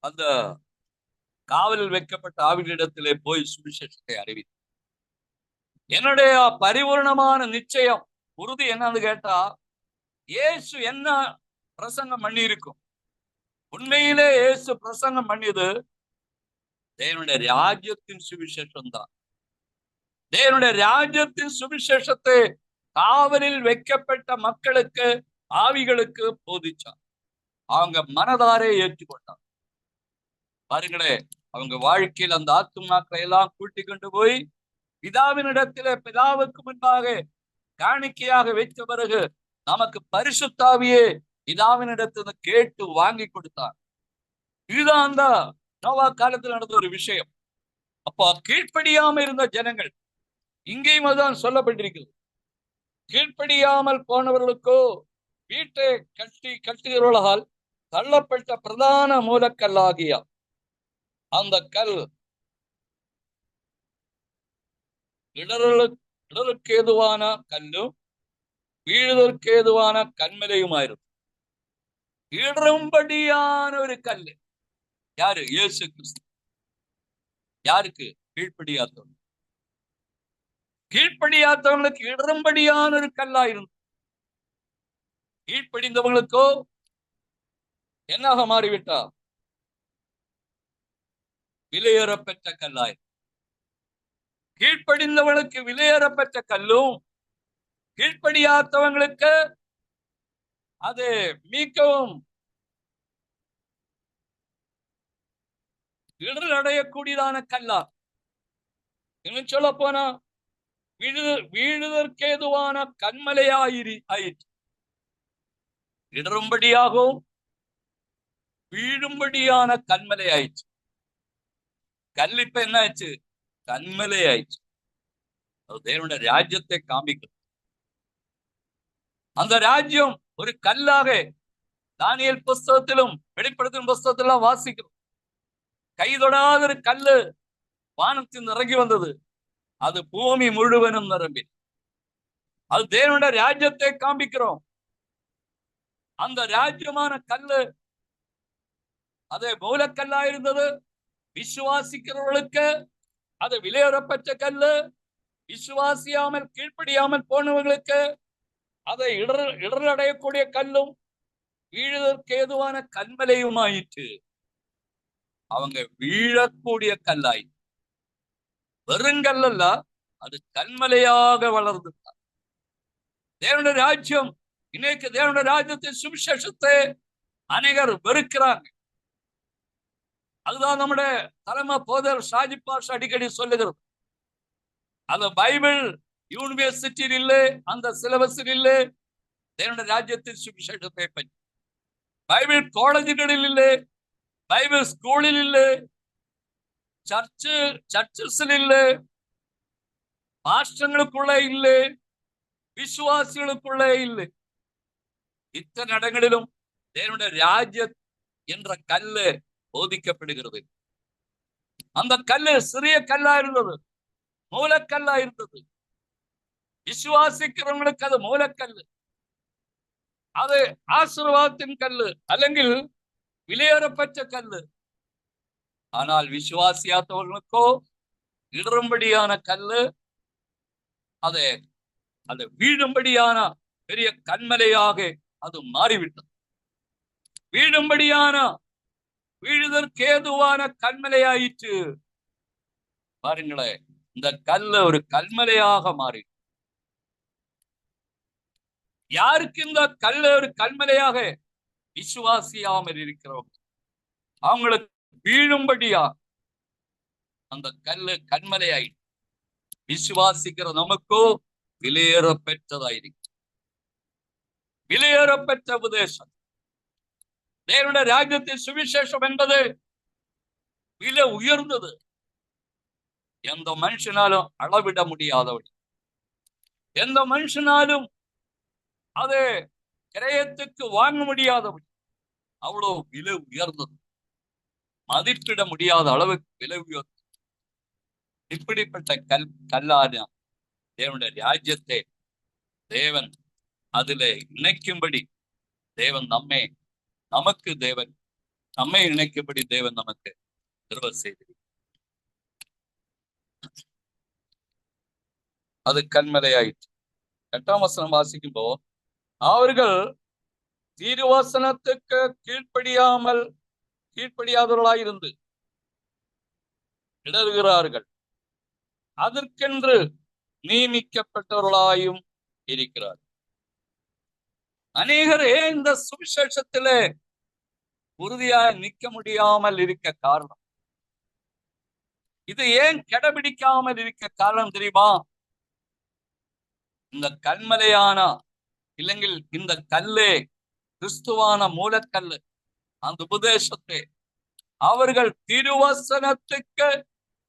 அந்த காவலில் வைக்கப்பட்ட ஆவிகளிடத்திலே போய் சுவிசேஷத்தை அறிவித்தார். என்னுடைய பரிபூர்ணமான நிச்சயம் உறுதி என்னன்னு கேட்டா, இயேசு என்ன பிரசங்கம் பண்ணி இருக்கும், உண்மையிலே இயேசு பிரசங்கம் பண்ணியது தேவனுடைய ராஜ்யத்தின் சுவிசேஷம் தான். தேவனுடைய ராஜ்யத்தின் சுவிசேஷத்தை காவலில் வைக்கப்பட்ட மக்களுக்கு, ஆவிகளுக்கு போதிச்சார். அவங்க மனதாரே ஏற்றுக்கொண்டார். பாருங்களே, அவங்க வாழ்க்கையில் அந்த ஆத்துமாக்களை எல்லாம் கூட்டி கொண்டு போய் பிதாவினிடத்திலே பிதாவுக்கு முன்பாக காணிக்கையாக வைத்த பிறகு நமக்கு பரிசுத்தாவியே பிதாவினிடத்துல கேட்டு வாங்கி கொடுத்தார். இதுதான் அந்த நோவா காலத்தில் நடந்த ஒரு விஷயம். அப்போ கீழ்ப்படியாம இருந்த ஜனங்கள், இங்கேயும் அதுதான் சொல்லப்பட்டிருக்கிறது. கீழ்ப்படியாமல் போனவர்களுக்கோ வீட்டை கட்டுகிறவர்களால் தள்ளப்பட்ட பிரதான மூலக்கல்லாகிய அந்த கல் இடருக்கு ஏதுவான கல்லும் வீழுதற்கு ஏதுவான கண்மலையுமாயிருக்கும். இடரும்படியான ஒரு கல்லு யாரு? இயேசு கிறிஸ்து. யாருக்கு? கீழ்ப்படியாதவங்க. கீழ்ப்படியாதவங்களுக்கு இடரும்படியான ஒரு கல்லாயிருந்து, கீழ்ப்படிந்தவங்களுக்கோ என்னாக மாறிவிட்டா? விலையேறப்பெற்ற கல்லாய். கீழ்ப்படிந்தவனுக்கு விலையேறப்பெற்ற கல்லும், கீழ்ப்படியாதவங்களுக்கு அது மிகவும் இடர் அடையக்கூடியதான கல்லா. இன்னும் சொல்ல போனா வீழுதற்கேதுவான கண்மலையாயிற்று. இடரும்படியாகவும் வீழும்படியான கண்மலை ஆயிடுச்சு. கல்லிப்ப என்ன ஆயிடுச்சு? கண்மலை ஆயிடுச்சு. அது தேவனுடைய ராஜ்யத்தை காமிக்கும். அந்த ராஜ்யம் ஒரு கல்லாக தானியேல் புஸ்தகத்திலும் வெளிப்படுத்தும் புஸ்தகத்திலும் வாசிக்கிறோம். கைதொடாத ஒரு கல்லு வானத்தில் இறங்கி வந்தது. அது பூமி முழுவதும் நிரம்பி. அது தேவனுடைய ராஜ்யத்தை காண்பிக்கிறோம். அந்த ராஜ்யமான கல்லு அது மூலக்கல்லா இருந்தது. விசுவாசிக்கிறவர்களுக்கு அது விலையேறப்பட்ட கல்லு. விசுவாசியாமல் கீழ்ப்படியாமல் போனவர்களுக்கு அதை இடரடையக்கூடிய கல்லும் வீழுதற்கு ஏதுவான கண்மலையுமாயிற்று. அவங்க வீழக்கூடிய கல்லாய், வெறுங்கல்ல, அது கண்மலையாக வளர்ந்துட்டார். தேவனுடைய ராஜ்யம், இன்னைக்கு தேவனுடைய ராஜ்யத்தின் சுவிசேஷத்தை அநேகர் வெறுக்கிறாங்க. அதுதான் நம்முடைய தலைமை போதர் ஷாஜி பாஷா அடிக்கடி சொல்லுகிறது. அந்த பைபிள் യൂണിവേഴ്സിറ്റിയിൽ ഇല്ലേ, அந்த சிலபஸில் இல்லை தேவனுடைய ராஜ்யத்தின் சுவிசேஷத்தை பற்றி. பைபிள் காலேஜுகளில் இல்லை, பைபிள் ஸ்கூலில் இல்லை, சர்ச்சஸில் இல்லை, பாஸ்டர்களுக்குள்ளே இல்லை, விசுவாசிகளுக்குள்ளே இல்லை. இத்தனை இடங்களிலும் தேவனுடைய ராஜ்யம் என்ற கல்லு போதிக்கப்படுகிறது. அந்த கல்லு சிறிய கல்லா இருந்தது, மூலக்கல்லா இருந்தது. விசுவாசிக்கிறவங்களுக்கு அது மூலக்கல்லு, அது ஆசீர்வாதத்தின் கல்லு, அல்லங்கில் விலையேறப்பட்ட கல்லு. ஆனால் விசுவாசியாதவர்களுக்கோ இடரும்படியான கல்லு, அதை அதை வீழும்படியான பெரிய கண்மலையாக அது மாறிவிட்டது. வீழும்படியான வீழுதற்கேதுவான கண்மலையாயிற்று. பாருங்களேன், இந்த கல்லு ஒரு கல்மலையாக மாறி. யாருக்கு இந்த கல்லு ஒரு கல்மலையாக? விசுவாசியாமல் இருக்கிறவங்க, அவங்களுக்கு வீழும்படியா அந்த கல்லு கண்மலையாயிற்று. விசுவாசிக்கிற நமக்கோ விலையேற பெற்றதாயிருக்கு. விலையேற பெற்ற உபதேசம், தேவனுடைய ராஜ்யத்தின் சுவிசேஷம் என்பது விலை உயர்ந்தது. எந்த மனுஷனாலும் அளவிட முடியாதவள், எந்த மனுஷனாலும் அதை கிரயத்துக்கு வாங்க முடியாதவள், அவ்வளவு விலை உயர்ந்தது, மதிப்பிட முடியாத அளவுக்கு விலை உயர்ந்தது. இப்படிப்பட்ட கல்லான தேவனுடைய ராஜ்யத்தை தேவன் அதில் இணைக்கும்படி தேவன் நமக்கு தேவன் நம்மை இணைக்கும்படி தேவன் நமக்கு கிருபை செய்து, அது கண்மலையாயிற்று. 8ஆம் வசனம் வாசிக்கும்போ, அவர்கள் திருவசனத்துக்கு கீழ்ப்படியாதவர்களாயிருந்து இடறுகிறார்கள், அதற்கென்று நியமிக்கப்பட்டவர்களாயும் இருக்கிறார். அநேகரே இந்த சுவிசேஷத்திலே உறுதியாக நிற்க முடியாமல் இருக்க காரணம், இது ஏன் கடைபிடிக்காமல் இருக்க காரணம் தெரியுமா? இந்த கண்மலையான இல்லைங்கில் இந்த கல்லே கிறிஸ்துவான மூலக்கல்லு, அந்த உபதேசத்தை அவர்கள் திருவசனத்துக்கு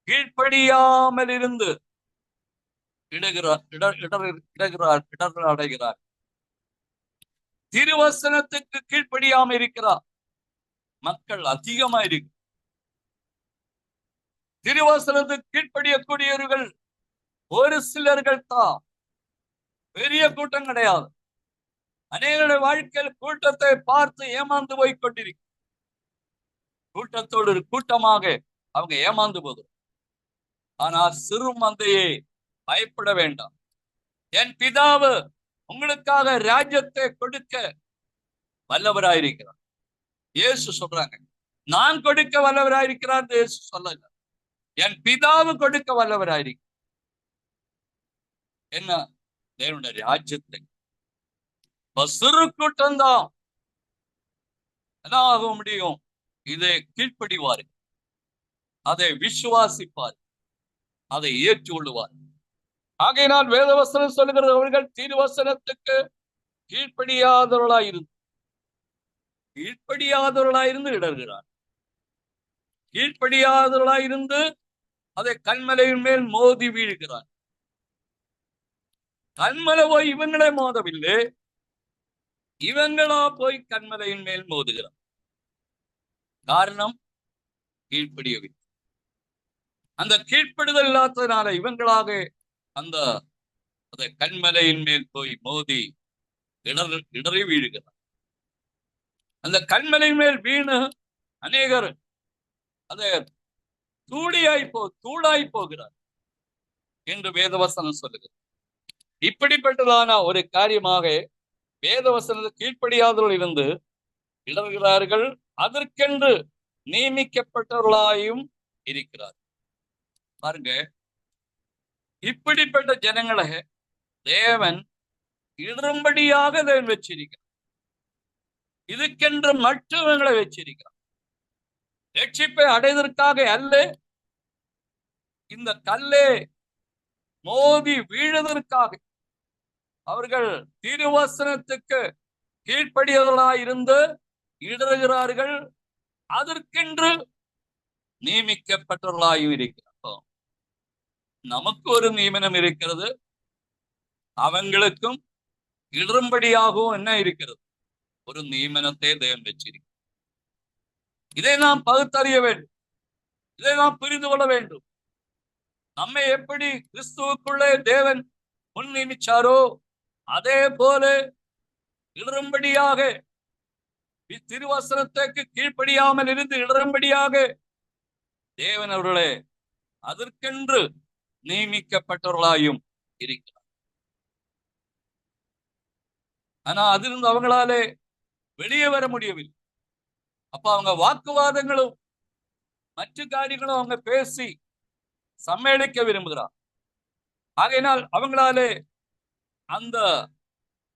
கீழ்ப்படியாமல் இருந்து இடரடைகிறார். திருவசனத்துக்கு கீழ்ப்படியாமல் இருக்கிறார் மக்கள் அதிகமா இருக்கு. திருவசனத்துக்கு கீழ்ப்படியக்கூடியவர்கள் ஒரு சிலர்கள் தான், பெரிய கூட்டம் கிடையாது. அநேக வாழ்க்கையில் கூட்டத்தை பார்த்து ஏமாந்து போய் கொண்டிருக்கு. கூட்டத்தோடு ஒரு கூட்டமாக அவங்க ஏமாந்து போதும். ஆனால் சிறு மந்தையே பயப்பட வேண்டாம், என் பிதாவு உங்களுக்காக ராஜ்யத்தை கொடுக்க வல்லவராயிருக்கிறார். இயேசு சொல்றாங்க, நான் கொடுக்க வல்லவராயிருக்கிறார். இயேசு சொல்லல, என் பிதாவு கொடுக்க வல்லவராயிருக்கிறார். என்ன? தேவனுடைய ராஜ்யத்தை. சிறு கூட்டம்தான் என்ன ஆக முடியும்? இதை கீழ்ப்படிவாரு, அதை விசுவாசிப்பார், அதை ஏற்றுக்கொள்ளுவார். ஆகையினால் வேதவசனம் சொல்லுகிறது, அவர்கள் திருவசனத்துக்கு கீழ்ப்படியாதவர்களாயிருந்து இடர்கிறார். கீழ்ப்படியாதவர்களாயிருந்து அதை கண்மலையின் மேல் மோதி வீழ்கிறார். கண்மலை போய் இவங்களே மோதவில்லை, இவங்களா போய் கண்மலையின் மேல் மோதுகிறார். காரணம் கீழ்ப்படியவில்லை. அந்த கீழ்ப்படுதல் இல்லாததுனால இவங்களாக அந்த கண்மலையின் மேல் போய் மோதி இடறி வீழுகிறார். அந்த கண்மலையின் மேல் வீணு அநேகர் அதை தூளாய் போகிறார் என்று வேதவசனம் சொல்லுகிறது. இப்படிப்பட்டதான ஒரு காரியமாக வேதவசனத்தை கீழ்ப்படியாதவர்கள் இருந்து இடர்கிறார்கள், அதற்கென்று நியமிக்கப்பட்டவர்களாயும் இருக்கிறார். பாருங்க, இப்படிப்பட்ட ஜனங்களை தேவன் இடரும்படியாக தேவன் வச்சிருக்கிறார். இதுக்கென்று மட்டும் இவங்களை வச்சிருக்கிறார். ரட்சிப்பை அடைவதற்காக அல்ல. இந்த கல்லே மோதி வீழுவதற்காக அவர்கள் திருவசனத்துக்கு கீழ்ப்படியவர்களாயிருந்து இடறுகிறார்கள். அதற்கென்று நியமிக்கப்பட்டவர்களாயும் இருக்கிறோம். நமக்கு ஒரு நியமனம் இருக்கிறது, அவங்களுக்கும் இடரும்படியாகவும் என்ன இருக்கிறது, ஒரு நியமனத்தை தேவன் வச்சிருக்கிறார். இதை நாம் பகுத்தறிய வேண்டும், இதை நாம் புரிந்து கொள்ள வேண்டும். நம்மை எப்படி கிறிஸ்துவுக்குள்ளே தேவன் முன் நியமிச்சாரோ அதே போல இடரும்படியாக, திருவசனத்துக்கு கீழ்ப்படியாமல் இருந்து இடரும்படியாக தேவன் அவர்களே அதற்கென்று நியமிக்கப்பட்டவர்களாயும் இருக்கிறார். ஆனா அதிலிருந்து அவங்களாலே வெளியே வர முடியவில்லை. அப்ப அவங்க வாக்குவாதங்களும் மற்ற காரியங்களும் அவங்க பேசி சம்மேளிக்க விரும்புகிறார். ஆகையினால் அவங்களாலே அந்த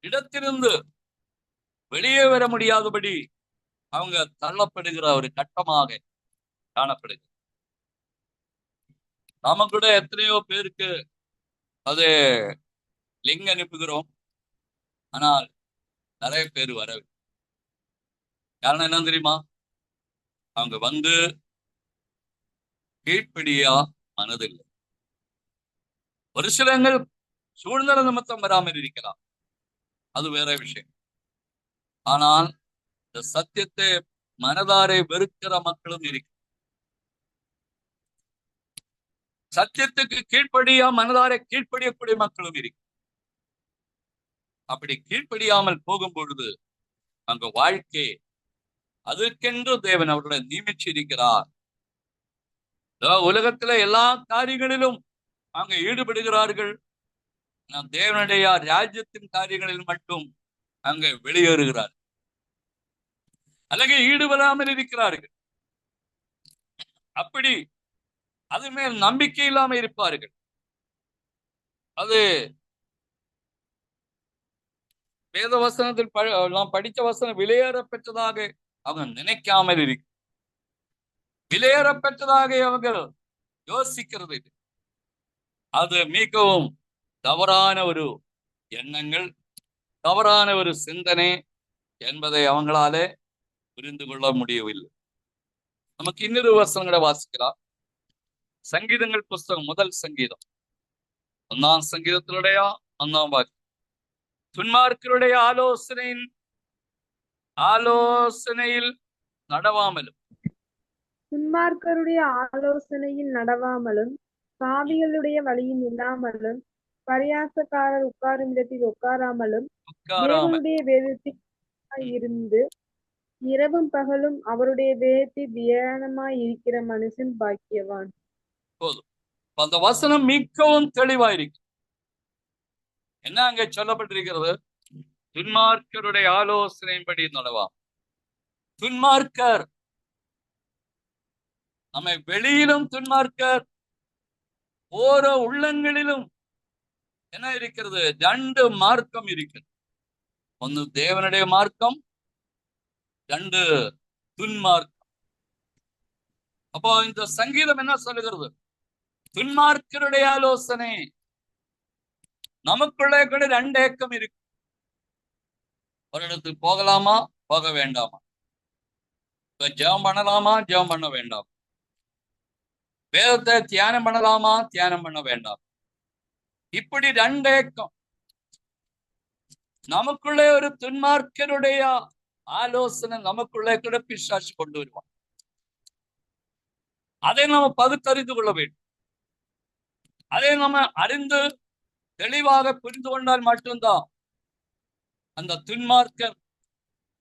இடத்திலிருந்து வெளியே வர முடியாதபடி அவங்க தள்ளப்படுகிற ஒரு கட்டமாக காணப்படுகிறது. நாம கூட எத்தனையோ பேருக்கு அது லிங்க் அனுப்புகிறோம், ஆனால் நிறைய பேர் வரவில்லை. காரணம் என்ன தெரியுமா? அவங்க வந்து கீழ்ப்படியா மனதில்லை. ஒரு சிலங்கள் சூழ்நிலை நிமித்தம் வராமல் இருக்கலாம், அது வேற விஷயம். ஆனால் இந்த சத்தியத்தை மனதாரை வெறுக்கிற மக்களும் இருக்கு. சத்தியத்துக்கு கீழ்ப்படியா மனதாரை கீழ்ப்படியக்கூடிய மக்களும் இருக்கு. அப்படி கீழ்ப்படியாமல் போகும் பொழுது அங்க வாழ்க்கை அதற்கென்று தேவன் அவர்களை நியமிச்சு இருக்கிறார். உலகத்துல எல்லா காரியங்களிலும் அவங்க ஈடுபடுகிறார்கள், தேவனுடைய ராஜ்யத்தின் காரியங்களில் மட்டும் அங்க வெளியேறுகிறார் அல்லது ஈடுபடாமல் இருக்கிறார்கள். அப்படி அது மேல் நம்பிக்கை இல்லாம இருப்பார்கள். அது வேத வசனத்தில் நாம் படித்த வசனம் விலையேற பெற்றதாக அவங்க நினைக்காமல் இருக்கு. விலையேற பெற்றதாக அவங்க யோசிக்கிறது. அது மிகவும் தவறான ஒரு எண்ணங்கள், தவறான ஒரு சிந்தனை என்பதை அவங்களாலே புரிந்து கொள்ள முடியவில்லை. நமக்கு இன்னொரு வசனங்களை வாசிக்கலாம். சங்கீதங்கள் புஸ்தகம், முதல் சங்கீதம் 1ஆம் சங்கீதத்தினுடைய 1ஆம் வாக்கியம். துன்மார்க்கருடைய ஆலோசனையில் நடவாமலும், துன்மார்க்கருடைய ஆலோசனையில் நடவாமலும், பாவிகளுடைய வழியில் இல்லாமலும், பரியாசக்காரர் உட்காரும் இடத்தில் உட்காராமலும், தேவனுடைய வேதத்தில் இருந்து இரவும் பகலும் அவருடைய வேதத்தில் தியானமாய் இருக்கிற மனுஷன் பாக்கியவான். போதும். அந்த வசனம் மிகவும் தெளிவாயிருக்கு. என்ன அங்க சொல்லப்பட்டிருக்கிறது? துன்மார்க்கருடைய ஆலோசனையின்படி நடவாம். துன்மார்க்கர் நம்மை வெளியிலும் துன்மார்க்கர், ஓரோ உள்ளங்களிலும் என்ன இருக்கிறது? 2 மார்க்கம் இருக்கிறது. ஒன்று தேவனுடைய மார்க்கம், 2 துன்மார்க்கம். அப்போ இந்த சங்கீதம் என்ன சொல்லுகிறது? துன்மார்க்கருடைய ஆலோசனை. நமக்குள்ளே கூட 2 ஏக்கம் இருக்கு. ஒரு இடத்துக்கு போகலாமா, போக வேண்டாமா? இப்ப ஜெபம் பண்ணலாமா, ஜெபம் பண்ண வேண்டாம்? வேதத்தை தியானம் பண்ணலாமா, தியானம் பண்ண வேண்டாம்? இப்படி 2 ஏக்கம். நமக்குள்ளே ஒரு துன்மார்க்கருடைய ஆலோசனை நமக்குள்ளே கூட பிசாசு கொண்டு வருவான். அதை நம்ம பகுத்தறிந்து கொள்ள வேண்டும். அதை நம்ம அறிந்து தெளிவாக புரிந்து கொண்டால் மட்டும்தான் அந்த துன்மார்க்கர்,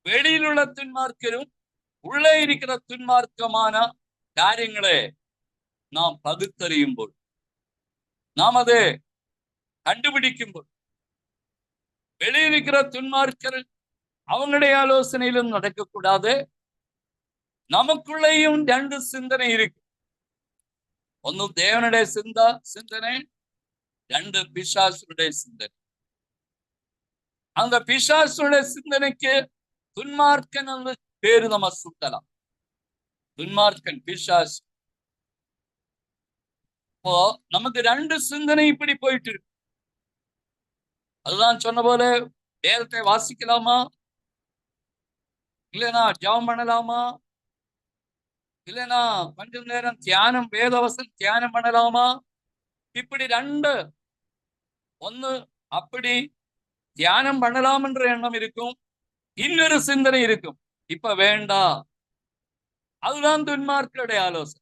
வெளியில் உள்ள துன்மார்க்கரும் உள்ளே இருக்கிற துன்மார்க்கமான காரியங்களை நாம் பகுத்தறியும் போது, நாம் அதை கண்டுபிடிக்கும் போது, வெளியிருக்கிற துன்மார்க்கர் அவங்களுடைய ஆலோசனையிலும் நடக்கக்கூடாது. நமக்குள்ளேயும் 2 சிந்தனை இருக்கு. ஒன்னு தேவனுடைய சிந்தனை, 2 பிசாசுடைய சிந்தனை. அந்த பிசாசுடைய சிந்தனைக்கு துன்மார்க்கன் என்று பேரு நம்ம சுட்டலாம். துன்மார்க்கன், பிசாசு. இப்போ நமக்கு ரெண்டு சிந்தனை இப்படி போயிட்டு இருக்கு. அதுதான் சொன்ன போல வேதத்தை வாசிக்கலாமா, இல்லைன்னா ஜெபம் பண்ணலாமா, இல்லைன்னா கொஞ்ச நேரம் தியானம் வேதவசம் தியானம் பண்ணலாமா, இப்படி ரெண்டு. ஒண்ணு அப்படி தியானம் பண்ணலாம் என்ற எண்ணம் இருக்கும், இன்னொரு சிந்தனை இருக்கும், இப்ப வேண்டாம். அதுதான் துன்மார்க்கருடைய ஆலோசனை.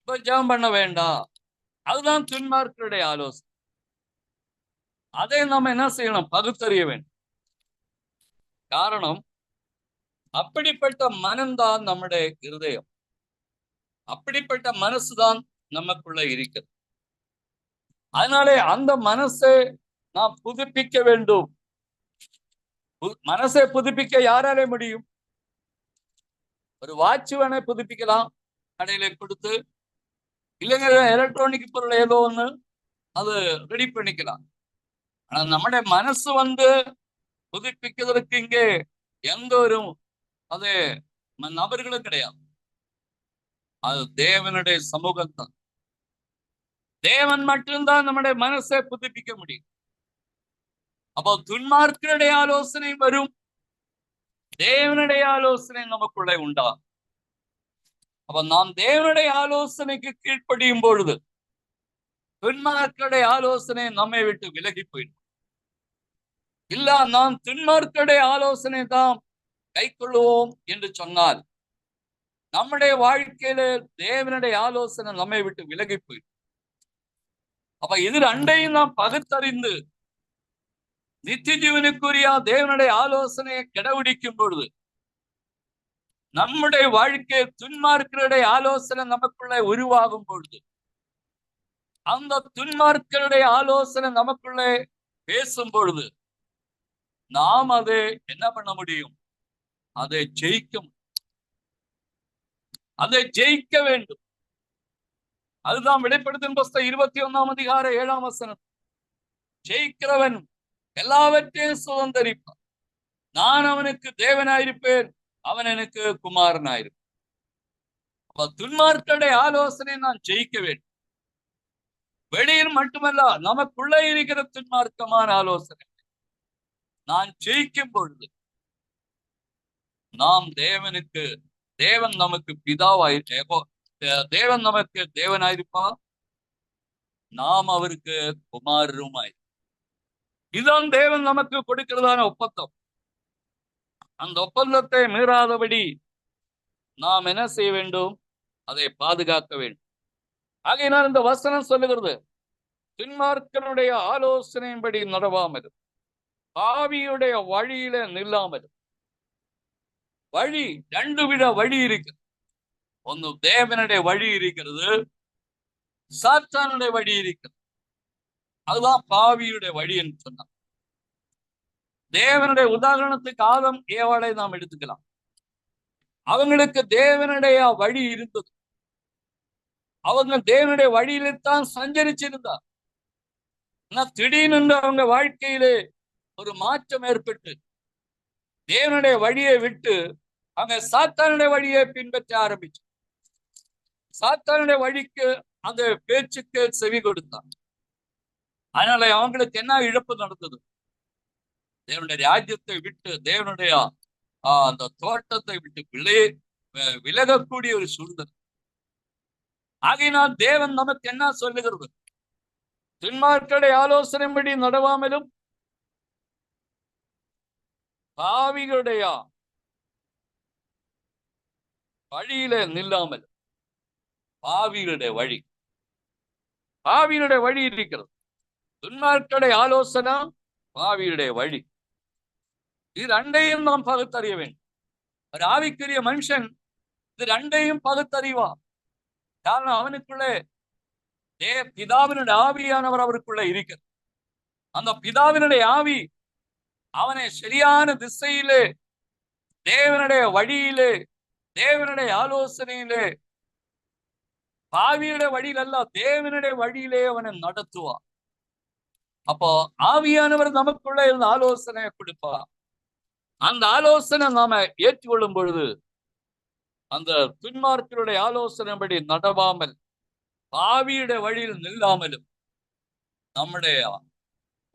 இப்ப ஜெபம் பண்ண வேண்டாம், அதுதான் துன்மார்க்கருடைய ஆலோசனை. அதை நம்ம என்ன செய்யணும், பகுத்தறிய வேண்டும். காரணம், அப்படிப்பட்ட மனம்தான் நம்முடைய இருதயம், அப்படிப்பட்ட மனசுதான் நமக்குள்ள இருக்கிறது. அதனாலே அந்த மனசை நாம் புதுப்பிக்க வேண்டும். மனசை புதுப்பிக்க யாராலே முடியும்? ஒரு வாட்ச்மேனை புதுப்பிக்கலாம் கடையில கொடுத்து, இல்லைங்க எலக்ட்ரானிக் பொருள் ஏதோ ஒண்ணு அது ரெடி பண்ணிக்கலாம். ஆனா நம்முடைய மனசு புதுப்பிக்கிறதுக்கு இங்கே எந்த ஒரு அது நபர்களும் கிடையாது. அது தேவனுடைய சமூகம் தான். தேவன் மட்டும்தான் நம்முடைய மனசை புதுப்பிக்க முடியும். அப்போ துன்மார்க்கருடைய ஆலோசனை வரும், தேவனுடைய ஆலோசனை நமக்குள்ளே உண்டாகும். அப்ப நாம் தேவனுடைய ஆலோசனைக்கு கீழ்ப்படியும் பொழுது துன்மார்க்கருடைய ஆலோசனை நம்மை விட்டு விலகி போயிடும். இல்ல நாம் துன்மார்க்கருடைய ஆலோசனை தான் கை கொள்ளுவோம் என்று சொன்னால் நம்முடைய வாழ்க்கையில தேவனுடைய ஆலோசனை நம்மை விட்டு விலகி போயிடும். அப்ப இது ரெண்டையும் நாம் பகுத்தறிந்து நித்திய ஜீவனுக்குரிய தேவனுடைய ஆலோசனையை கடைபிடிக்கும் பொழுது நம்முடைய வாழ்க்கை துன்மார்க்கருடைய ஆலோசனை நமக்குள்ளே உருவாகும் பொழுது, அந்த துன்மார்க்கருடைய ஆலோசனை நமக்குள்ளே பேசும் பொழுது நாம் அதை என்ன பண்ண முடியும்? அதை ஜெயிக்க வேண்டும். அதுதான் வெளிப்படுத்தும் புஸ்தகம் 21 ஜெயிக்கிறவன் எல்லாவற்றையும் சுதந்தரிப்பான், நான் அவனுக்கு தேவனாயிருப்பேன், அவன் எனக்கு குமாரனாயிருப்பான். அப்ப துன்மார்க்கருடைய ஆலோசனை நான் ஜெயிக்க வேண்டும். வெளியில் மட்டுமல்ல, நமக்குள்ளே இருக்கிற துன்மார்க்கமான ஆலோசனை நான் ஜெயிக்கும் பொழுது நாம் தேவன் நமக்கு பிதாவாயிருப்பா, தேவன் நமக்கு தேவனாயிருப்பா, நாம் அவருக்கு குமாரருமாய். இதுதான் தேவன் நமக்கு கொடுக்கிறதான ஒப்பந்தம். அந்த ஒப்பந்தத்தை மீறாதபடி நாம் என்ன செய்ய வேண்டும்? அதை பாதுகாக்க வேண்டும். ஆகையினால் இந்த வசனம் சொல்லுகிறது, துன்மார்க்கனுடைய ஆலோசனையின்படி நடவாமலும் பாவியுடைய வழியில நில்லாமலும். வழி ரெண்டு வித வழி இருக்கிறது. ஒன்னு தேவனுடைய வழி இருக்கிறது, சாத்தானுடைய வழி இருக்கிறது. அதுதான் பாவியுடைய வழி என்று சொன்னார். தேவனுடைய உதாரணத்துக்கு ஆதம் ஏவாளை நாம் எடுத்துக்கலாம். அவங்களுக்கு தேவனுடைய வழி இருந்தது, அவங்க தேவனுடைய வழியில்தான் சஞ்சரிச்சிருந்தார். ஆனா திடீர்னு அவங்க வாழ்க்கையிலே ஒரு மாற்றம் ஏற்பட்டு தேவனுடைய வழியை விட்டு அவங்க சாத்தானுடைய வழியை பின்பற்ற ஆரம்பிச்சு, சாத்தானுடைய வழிக்கு அந்த பேச்சுக்கு செவி கொடுத்தார். அதனால அவங்களுக்கு என்ன இழப்பு நடந்தது? தேவனுடைய ராஜ்யத்தை விட்டு, தேவனுடைய அந்த தோட்டத்தை விட்டு விலகக்கூடிய ஒரு சூழ்நிலை. ஆகையினால் தேவன் நமக்கு என்ன சொல்லுகிறது? துன்மார்க்கருடைய ஆலோசனைப்படி நடவாமலும் பாவிகளுடைய வழியில நில்லாமல். பாவிகளுடைய வழி இருக்கிறது. துன்மார்க்கருடைய ஆலோசனை, பாவியுடைய வழி. இது ரெண்டையும் நாம் பகுத்தறிய வேண்டும். ஒரு ஆவிக்குரிய மனுஷன் இது ரெண்டையும் பகுத்தறிவான். காரணம், அவனுக்குள்ளே பிதாவினுடைய ஆவியானவர் அவருக்குள்ள இருக்கிறது. அந்த பிதாவினுடைய ஆவி அவனை சரியான திசையிலே, தேவனுடைய வழியிலே, தேவனுடைய ஆலோசனையிலே, பாவியுடைய வழியில் அல்ல, தேவனுடைய வழியிலே அவனை நடத்துவார். அப்போ ஆவியானவர் நமக்குள்ள இருந்த ஆலோசனையை கொடுப்பார். அந்த ஆலோசனை நாம ஏற்றுக்கொள்ளும் பொழுது அந்த துன்மார்க்கருடைய ஆலோசனைப்படி நடவாமல் பாவியுடைய வழியில் நில்லாமலும் நம்முடைய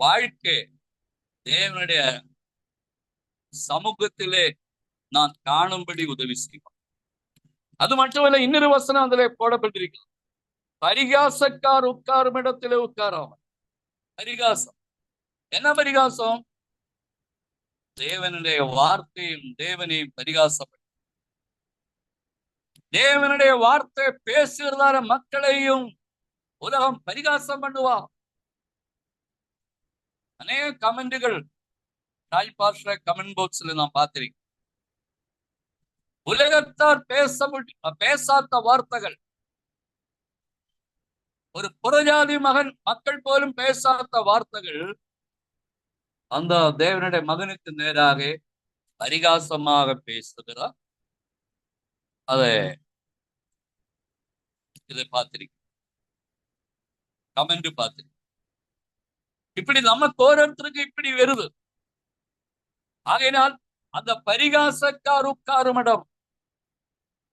வாழ்க்கை தேவனுடைய சமூகத்திலே நான் காணும்படி உதவி செய்வோம். அது மட்டுமல்ல, இன்னொரு வசனம் அதிலே போடப்பட்டிருக்கிறது. பரிகாசக்கார் உட்காரும் இடத்திலே உட்காராமல். பரிகாசம் என்ன? பரிகாசம் தேவனுடைய வார்த்தையும் தேவனையும் பரிகாசப்படும். தேவனுடைய வார்த்தை பேசுகிறதான மக்களையும் உலகம் பரிகாசம் பண்ணுவா. அநேக கமெண்ட்கள் கமெண்ட் பாக்ஸ்ல நான் பார்த்திருக்கேன். உலகத்தார் பேசாத வார்த்தைகள், ஒரு புறஜாதி மக்கள் போலும் பேசாத வார்த்தைகள் அந்த தேவனுடைய மகனுக்கு நேராக பரிகாசமாக பேசுகிறார். இதை பார்த்திருக்கேன், கமெண்ட் பார்த்திருக்கேன். இப்படி நமக்கு ஒருத்தருக்கு இப்படி வருது. ஆகையினால் அந்த பரிகாசக்கார் உட்காரும் இடம்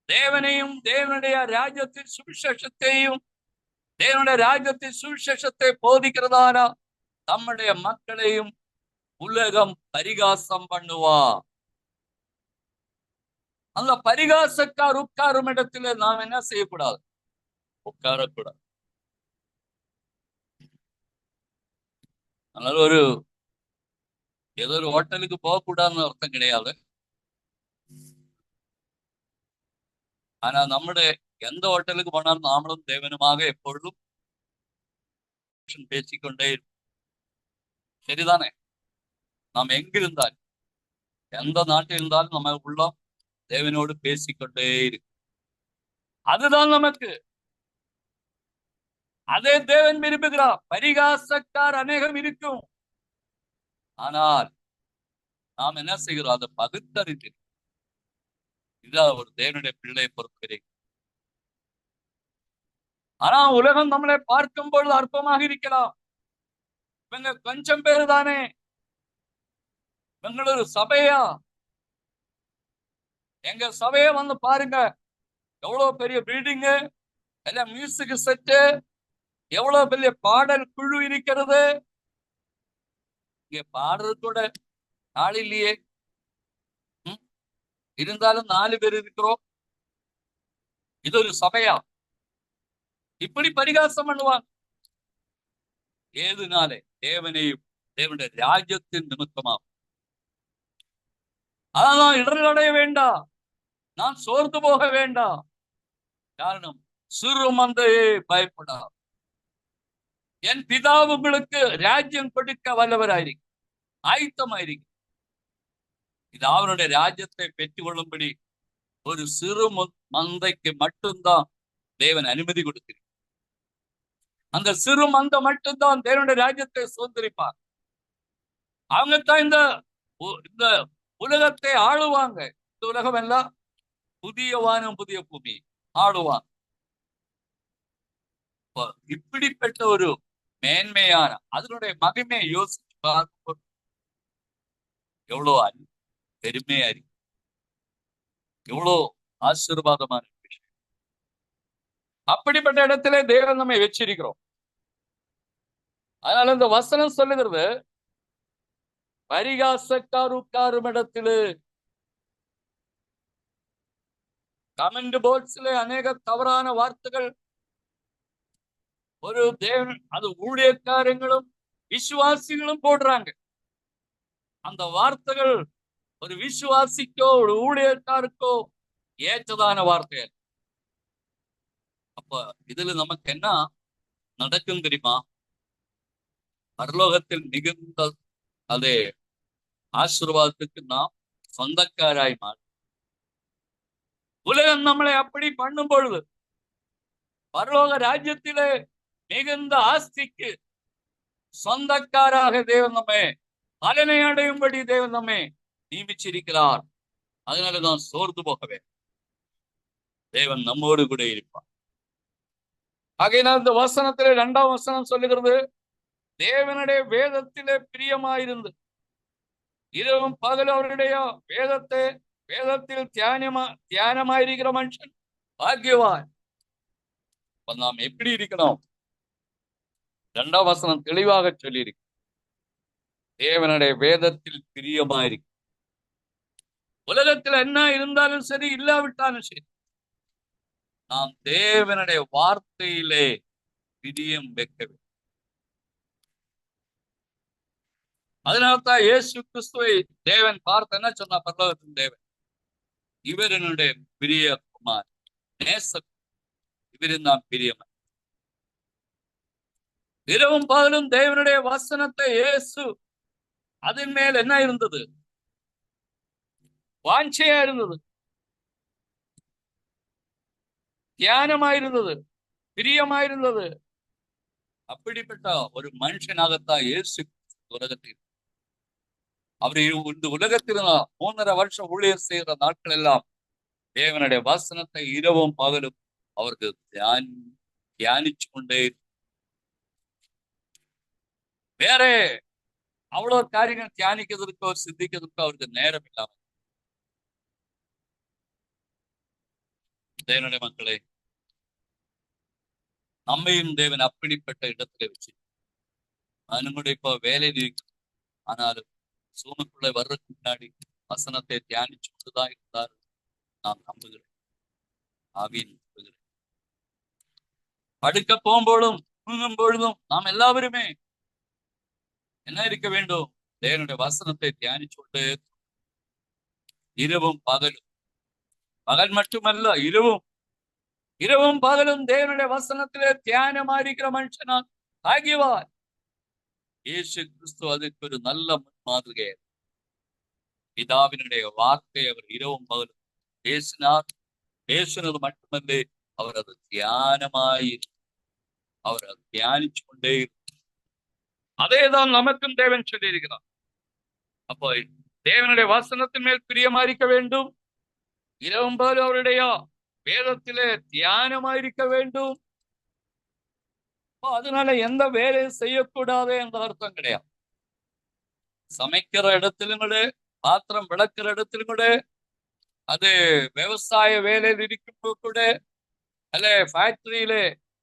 தேவனையும் தேவனுடைய ராஜ்யத்தின் சுவிசேஷத்தையும் தேவனுடைய ராஜ்யத்தின் சுவிசேஷத்தை போதிக்கிறதான நம்முடைய மக்களையும் உலகம் பரிகாசம் பண்ணுவா. அந்த பரிகாசக்கார் உட்காரும் இடத்துல நாம் என்ன செய்யக்கூடாது? உட்காரக்கூடாது. அதனால ஏதோ ஒரு ஹோட்டலுக்கு போகக்கூடாதுன்னு அர்த்தம் கிடையாது. ஆனா நம்முடைய எந்த ஹோட்டலுக்கு போனாலும் நாமளும் தேவனுமாக எப்பொழுதும் பேசிக்கொண்டே இருக்கும். சரிதானே? நாம் எங்கிருந்தால் எந்த நாட்டில் இருந்தாலும் நம்ம உள்ளம் தேவனோடு பேசிக்கொண்டே இருக்கும். அதுதான் நமக்கு, அதே தேவன் விரும்புகிறார். பரிகாசக்கார் அநேகம் இருக்கும், ஆனால் நாம் என்ன செய்கிறோம்? அதை பகுத்தறிந்து இதான் ஒரு தேவனுடைய பிள்ளையை பொறுப்பதை. ஆனா உலகம் நம்மளை பார்க்கும் பொழுது அற்பமாக இருக்கலாம். இவங்க கொஞ்சம் பேரு தானே, இவங்க ஒரு சபையா? எங்க சபையை வந்து பாருங்க, எவ்வளவு பெரிய பில்டிங்கு, எல்லாம் மியூசிக் செட்டு, எவ்வளவு பெரிய பாடல் குழு இருக்கிறது. இங்க பாடுறது கூட ஆள் இல்லையே, இருந்தாலும் 4 பேர் இருக்கிறோம். இது ஒரு சபையா? இப்படி பரிகாசம் பண்ணுவாங்க. ஏதுனாலே? தேவனையும் தேவனுடைய ராஜ்யத்தின் நிமித்தமாகும். அதான் நான் இடரடைய வேண்டாம், நான் சோர்ந்து போக வேண்டாம். காரணம், சிறு மந்தையே பயப்படா, என் பிதா உங்களுக்கு ராஜ்யம் கொடுக்க வல்லவராயிருக்கு, ஆயத்தமாயிருக்கு. இது அவருடைய ராஜ்யத்தை பெற்றுக் கொள்ளும்படி ஒரு சிறு மந்தைக்கு மட்டும்தான் தேவன் அனுமதி கொடுத்திருக்கிறார். அந்த சிறு மந்தை மட்டும்தான் தேவனுடைய ராஜ்யத்தை சுதந்திரிப்பார். அவங்கத்தான் இந்த உலகத்தை ஆளுவாங்க. இந்த உலகம் எல்லாம் புதிய வானம் புதிய பூமி ஆளுவாங்க. இப்படிப்பட்ட ஒரு மேன்மையான அதனுடைய மகிமையை யோசிச்சு பார்க்கும் எவ்வளவு பெருமையா இருக்கு, எவ்வளவு ஆசீர்வாதமான விஷயம். அப்படிப்பட்ட இடத்துல தேவன் நம்மை வச்சிருக்கிறோம். அதனால இந்த வசனம் சொல்லுகிறது, பரிகாசக்கார் உட்காரும் இடத்துல. கமெண்ட் போர்ட்ஸ்ல அநேக தவறான வார்த்தைகள் ஒரு தேவன், அது ஊழியக்காரங்களும் விசுவாசிகளும் போடுறாங்க. அந்த வார்த்தைகள் ஒரு விசுவாசிக்கோ ஒரு ஊழியக்காருக்கோ ஏற்றதான வார்த்தை. அப்ப இதுல நமக்கு என்ன நடக்கும் தெரியுமா? பரலோகத்தில் மிகுந்த அதே ஆசீர்வாதத்துக்கு நாம் சொந்தக்காராய் மாறும். உலகம் நம்மளை அப்படி பண்ணும் பொழுது பரலோக ராஜ்யத்திலே மிகுந்த ஆஸ்திக்கு சொந்தக்காராக தேவன் நம்மை பலனை அடையும்படி தேவன் நம்மை நியமிச்சிருக்கிறார். அதனாலதான் சோர்ந்து போகவே தேவன் நம்மோடு கூட இருப்பார். ஆகையினால் இந்த வசனத்திலே 2ஆம் வசனம் சொல்லுகிறது, தேவனுடைய வேதத்திலே பிரியமாயிருந்து இரவும் பகல் அவருடைய வேதத்தில் தியானமாயிருக்கிற மனுஷன் பாக்கியவான். நாம் எப்படி இருக்கணும்? 2ஆம் வசனம் தெளிவாக சொல்லியிருக்கு. தேவனுடைய வேதத்தில் பிரியமாயிருக்கு. உலகத்துல என்ன இருந்தாலும் சரி, இல்லாவிட்டாலும் சரி, நாம் தேவனுடைய வார்த்தையிலே பிரியம் வைக்க வேண்டும். அதனால்தான் இயேசு கிறிஸ்துவை தேவன் பார்த்து என்ன சொன்னா? பரலோகத்தின் தேவன், இவர் என்னுடைய பிரிய குமார், நேச, இவரின் நான் பிரியமன். இரவும் பகலும் தேவனுடைய வசனத்தை இயேசு, அதன் மேல் என்ன இருந்தது? வாஞ்சையா இருந்தது, தியானமாயிருந்தது, பிரியமாயிருந்தது. அப்படிப்பட்ட ஒரு மனுஷனாகத்தான் இயேசு உலகத்தில் அவர் இந்த உலகத்தில் 3.5 வருஷம் ஊழியர் செய்கிற நாட்கள் எல்லாம் தேவனுடைய வசனத்தை இரவும் பகலும் அவருக்கு தியானிச்சு கொண்டே. வேற அவ்வளவு காரியங்கள் தியானிக்கிறதுக்கோ சிந்திக்கிறதுக்கோ அவருக்கு நேரம் இல்லாம. தேவனுடைய மக்களே, நம்மையும் தேவன் அப்படிப்பட்ட இடத்துல வச்சு நம்முடைய இப்போ வேலையில் இருக்கு. ஆனாலும் சூனுக்குள்ள வர்றதுக்கு முன்னாடி வசனத்தை தியானிச்சு கொண்டுதான் இருந்தார். நான் நம்புகிறேன், ஆவியின் நம்புகிறேன். படுக்க போகும்போதும் தூங்கும் பொழுதும் நாம் எல்லாருமே என்ன இருக்க வேண்டும்? தேவனுடைய வசனத்தை தியானிச்சு கொண்டு இரவும் பகலும், பகல் மட்டுமல்ல இரவும் பகலும் தேவனுடைய வசனத்திலே தியானமா இருக்கிற மனுஷனா ஆகியவார். இயேசு கிறிஸ்து அதுக்கு ஒரு நல்ல முன்மாதிரியை. பிதாவினுடைய வார்த்தை அவர் இரவும் பகலும் பேசினது மட்டுமல்ல, அவர் அது அவர் அதை தியானிச்சு கொண்டே. அதேதான் நமக்கும் தேவன் சொல்லி இருக்கிறார். அப்போ தேவனுடைய வசனத்தின் மேல் பிரியமா இருக்க வேண்டும், இரவும் பகலும் அவருடைய வேதத்திலே தியானமாயிருக்க வேண்டும். அதனால எந்த வேலையும் செய்யக்கூடாது என்ற அர்த்தம் கிடையாது. சமைக்கிற இடத்திலும் கூட, பாத்திரம் விளக்குற இடத்திலும் கூட, அது விவசாய வேலையில் இருக்கும்போது கூட, அல்ல ஃபேக்டரியில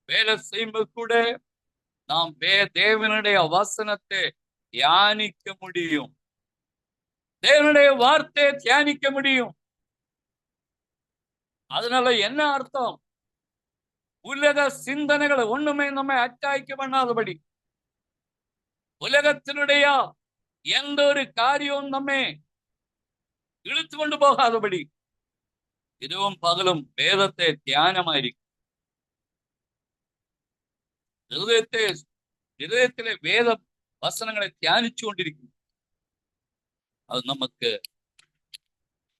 வேலை செய்யும்போது கூட நாம் தேவனுடைய வசனத்தை தியானிக்க முடியும், தேவனுடைய வார்த்தையை தியானிக்க முடியும். அதனால என்ன அர்த்தம்? உலக சிந்தனைகளை ஒண்ணுமே நம்மை அட்டாய்க்க பண்ணாதபடி, உலகத்தினுடைய எந்த ஒரு காரியம் நம்மை இழுத்து கொண்டு போகாதபடி இரவும் பகலும் வேதத்தை தியானமாயிருக்கும். இதயத்திலே வேத வசனங்களை தியானிச்சு கொண்டிருக்கும். அது நமக்கு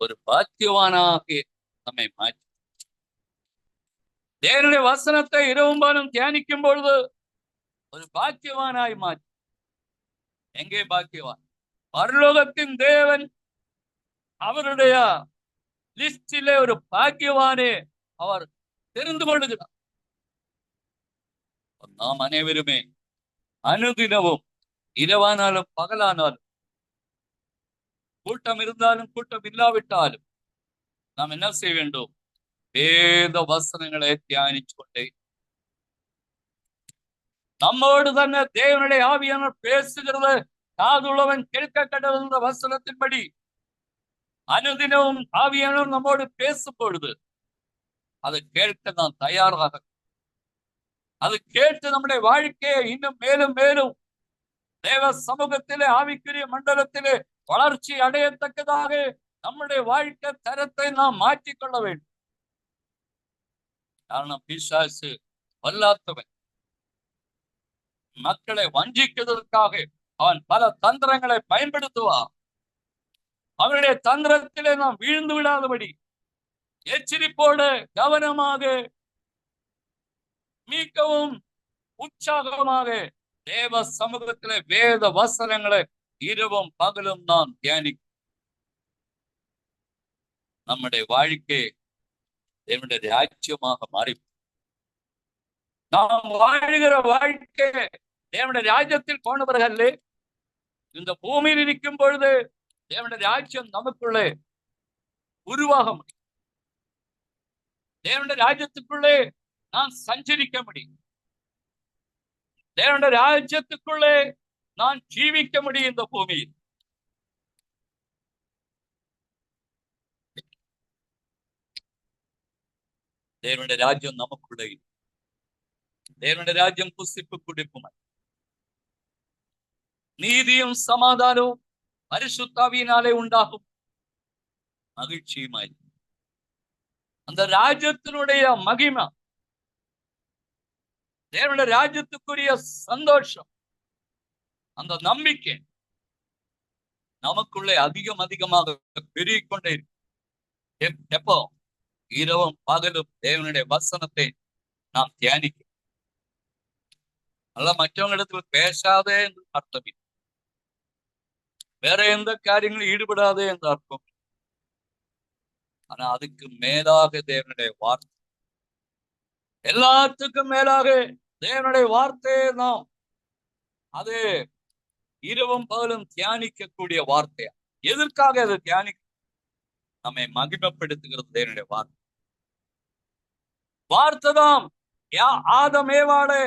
ஒரு பாக்கியவானாக நம்மை மாற்றி, தேவனுடைய வசனத்தை இரவும் பகலும் தியானிக்கும் பொழுது ஒரு பாக்கியவானாய் மாற்றி. எங்கே பாக்கியவான்? பரலோகத்தின் தேவன் அவருடைய லிஸ்டிலே ஒரு பாக்கியவானே அவர் தெரிந்து கொள்ளுகிறார். நாம் அனைவருமே அனுதினமும், இரவானாலும் பகலானாலும், கூட்டம் இருந்தாலும் கூட்டம் இல்லாவிட்டாலும் நாம் என்ன செய்ய வேண்டும்? வேத வசனங்களை தியானிச்சு கொண்டே. நம்மோடு തന്നെ தேவனுடைய ஆவியானவர் பேசுகிறத காதுள்ளவன் கேட்க கடவுள் வசனத்தின்படி அனுதினமும் ஆவியானவர் நம்மோடு பேசும் பொழுது அதை கேட்க நாம் தயாராக, அது கேட்டு நம்முடைய வாழ்க்கையை இன்னும் மேலும் மேலும் தேவ சமூகத்திலே, ஆவிக்குரிய மண்டலத்திலே வளர்ச்சி அடையத்தக்கதாக நம்முடைய வாழ்க்கை தரத்தை நாம் மாற்றிக்கொள்ள வேண்டும். காரணம், பிசாசு வல்லாத்தவன். மக்களை வஞ்சிக்கிறதற்காக அவன் பல தந்திரங்களை பயன்படுத்துவான். அவனுடைய தந்திரத்திலே நாம் வீழ்ந்து விடாதபடி எச்சரிப்போடு கவனமாக, மிகவும் உற்சாகமாக தேவ சமூகத்திலே வேத வசனங்களை இரவும் பகலும் நாம் தியானிக்க நம்முடைய வாழ்க்கை தேவனுடைய ராஜ்யமாக மாறி, நாம் வாழ்கிற வாழ்க்கை தேவனுடைய ராஜ்யத்தில் போனவர்கள் இந்த பூமியில் இருக்கும் பொழுது தேவனுடைய ராஜ்யம் நமக்குள்ளே உருவாக முடியும். தேவனுடைய ராஜ்யத்துக்குள்ளே நான் சஞ்சரிக்க முடியும். தேவனுடைய ராஜ்யத்துக்குள்ளே நான் ஜீவிக்க முடியும். இந்த பூமியில் தேவனுடைய ராஜ்யம் நமக்குள்ளே. தேவனுடைய ராஜ்யம் புசிப்பு குடிப்புமை, நீதியும் சமாதானமும் பரிசுத்தாவியினாலே உண்டாகும் மகிழ்ச்சியுமாய். அந்த ராஜ்யத்தினுடைய மகிமை, தேவனுடைய ராஜ்யத்துக்குரிய சந்தோஷம், அந்த நம்பிக்கை நமக்குள்ளே அதிகமாக பெருகிக்கொண்டே இருக்கு. எப்போ? இரவும் பகலும் தேவனுடைய வசனத்தை நாம் தியானிக்க. அல்ல மற்றவங்க இடத்துல பேசாதே என்று அர்த்தம் இல்லை, வேற எந்த காரியங்களும் ஈடுபடாதே என்று அர்த்தம். ஆனா அதுக்கு மேலாக தேவனுடைய வார்த்தை, எல்லாத்துக்கும் மேலாக தேவனுடைய வார்த்தையை நாம் அது இரவும் பகலும் தியானிக்கக்கூடிய வார்த்தையா. எதற்காக அதை தியானிக்க? நம்மை மகிமைப்படுத்துகிறது தேவனுடைய வார்த்தை. வார்த்தைதான் ஆதம் ஏவாளை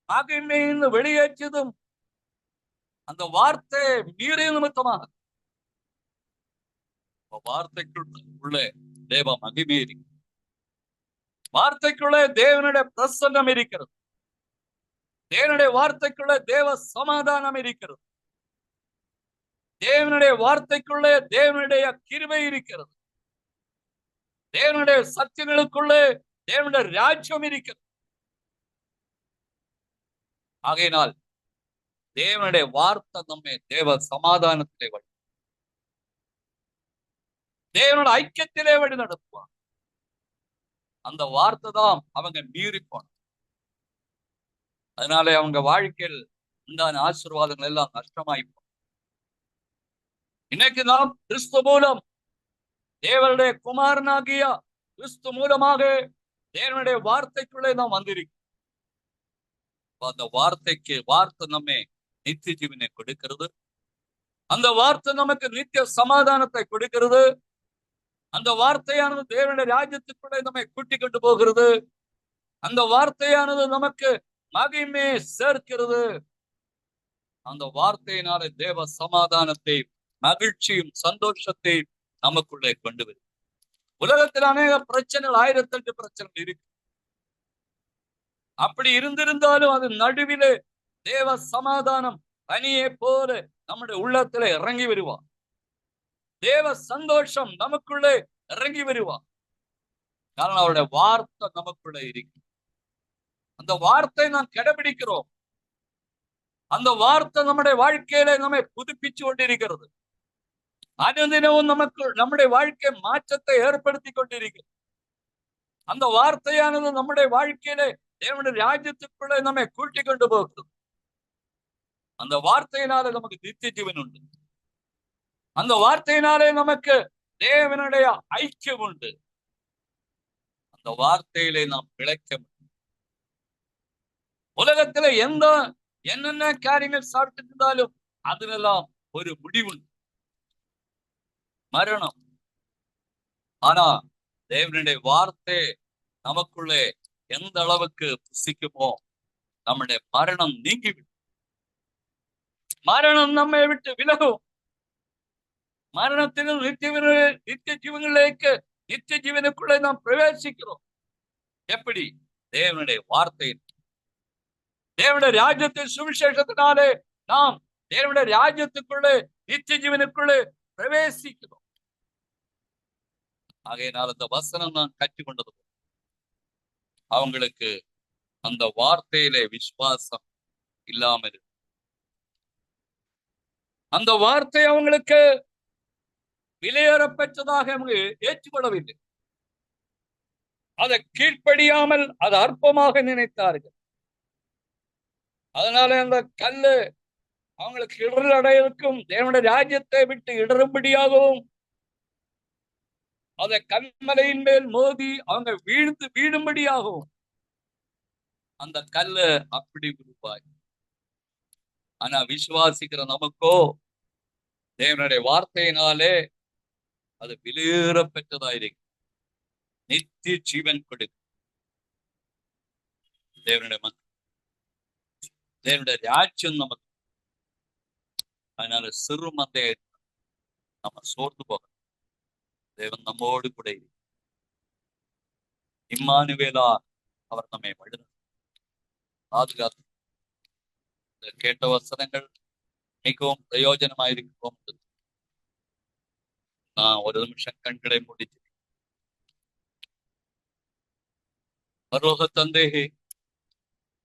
மகிமைன்னு வெளியேற்றதும் அந்த வார்த்தை மீறிய நிமித்தமாக. வார்த்தைக்குள்ளே தேவ மகிமை இருக்கிறது, வார்த்தைக்குள்ளே தேவனுடைய பிரசன்னம் இருக்கிறது, தேவனுடைய வார்த்தைக்குள்ளே தேவ சமாதானம் இருக்கிறது, தேவனுடைய வார்த்தைக்குள்ளே தேவனுடைய கிருபை இருக்கிறது, தேவனுடைய சத்தியங்களுக்குள்ளே தேவனுடைய ராஜ்யம் இருக்கிறது. ஆகையினால் தேவனுடைய வார்த்தை நம்மை தேவ சமாதானத்திலே வழி, தேவனுடைய ஐக்கியத்திலே வழி நடத்துவான். அந்த வார்த்தை தான் அவங்க மீறி போன. அதனாலே அவங்க வாழ்க்கையில் உண்டான ஆசீர்வாதங்கள் எல்லாம் நஷ்டமாயிப்போம். இன்னைக்கு நாம் கிறிஸ்து மூலம், தேவனுடைய குமாரனாகிய கிறிஸ்து மூலமாக தேவனுடைய வார்த்தைக்குள்ளே நாம் வந்திருக்கோம். அந்த வார்த்தை நம்மை நித்திய ஜீவனை கொடுக்கிறது. அந்த வார்த்தை நமக்கு நித்திய சமாதானத்தை கொடுக்கிறது. அந்த வார்த்தையானது தேவனுடைய ராஜ்யத்துக்குள்ளே நம்மை கூட்டிக் கொண்டு போகிறது. அந்த வார்த்தையானது நமக்கு மகிமையை சேர்க்கிறது. அந்த வார்த்தையினாலே தேவ சமாதானத்தை, மகிழ்ச்சியும் சந்தோஷத்தை நமக்குள்ளே கொண்டு வரும். உலகத்தில் அநேக பிரச்சனைகள், 1008 பிரச்சனைகள் இருக்கு. அப்படி இருந்திருந்தாலும் அது நடுவிலே தேவ சமாதானம் பனியை போல நம்முடைய உள்ளத்திலே இறங்கி வருவார். தேவ சந்தோஷம் நமக்குள்ளே இறங்கி வருவார். காரணம் அவருடைய வார்த்தை நமக்குள்ளே இருக்கு. அந்த வார்த்தை நாம் கடைபிடிக்கிறோம். அந்த வார்த்தை நம்முடைய வாழ்க்கையில நம்மை புதுப்பிச்சு கொண்டிருக்கிறது. அனுதினமும் நம்முடைய வாழ்க்கை மாற்றத்தை ஏற்படுத்தி கொண்டிருக்கிறது. அந்த வார்த்தையானது நம்முடைய வாழ்க்கையில தேவனுடைய ராஜ்யத்துக்குள்ளே நம்மை கூட்டிக் கொண்டு போகிறது. அந்த வார்த்தையினாலே நமக்கு நித்திய ஜீவன் உண்டு. அந்த வார்த்தையினாலே நமக்கு தேவனுடைய ஐக்கியம் உண்டு. அந்த வார்த்தையிலே நாம் பிழைக்க முடியும். உலகத்துல என்னென்ன காரியங்கள் சாப்பிட்டு இருந்தாலும் அதுலெல்லாம் ஒரு முடிவுண்டு, மரணம். ஆனா தேவனுடைய வார்த்தை நமக்குள்ளே எந்த அளவுக்கு புசிக்குமோ நம்முடைய மரணம் நீங்கிவிடும். மரணம் நம்மை விட்டு விலகும். மரணத்திலும் நித்திய ஜீவனிലേക്ക്, நித்திய ஜீவனுக்குள்ளே நாம் பிரவேசிக்கிறோம். எப்படி? தேவனுடைய வார்த்தை, தேவனுடைய ராஜ்யத்தின் சுவிசேஷத்தினாலே நாம் தேவனுடைய ராஜ்யத்துக்குள்ளே, நித்திய ஜீவனுக்குள்ளே பிரவேசிக்கிறோம். ஆகையினால் அந்த வசனம் நான் கற்றுக்கொண்டது, அவங்களுக்கு அந்த வார்த்தையிலே விசுவாசம் இல்லாமல், அந்த வார்த்தை அவங்களுக்கு விலையேறப்பெற்றதாக அவங்க ஏற்றுக்கொள்ளவில்லை. அதை கீழ்ப்படியாமல் அது அற்பமாக நினைத்தார்கள். அதனால அந்த கல்லு அவங்களுக்கு இடர் அடையலுக்கும், தேவனுடைய ராஜ்யத்தை விட்டு இடரும்படியாகவும், அதை கண்மலையின் மேல் மோதி அவங்க வீடும்படியாகவும் அந்த கல்லு அப்படி உருவாய். ஆனா விசுவாசிக்கிற நமக்கோ தேவனுடைய வார்த்தையினாலே அது விலையேற பெற்றதாயிருக்கு. நித்திய ஜீவன் கொடுக்கும். தேவனுடைய மக்கள், தேவனுடைய ராஜ்யம் நமக்கு. அதனால சிறு மந்தைய நம்ம சோர்ந்து போக, தேவன் நம்மோடு கூட இம்மானுவேலா அவர் நம்மை வழி பாதுகாத்து. கேட்ட வசனங்கள் மிகவும் பிரயோஜனமாயிருக்கிறோம். நான் ஒரு நிமிஷம் கண்களை முடிச்சு, பரலோக தந்தையே,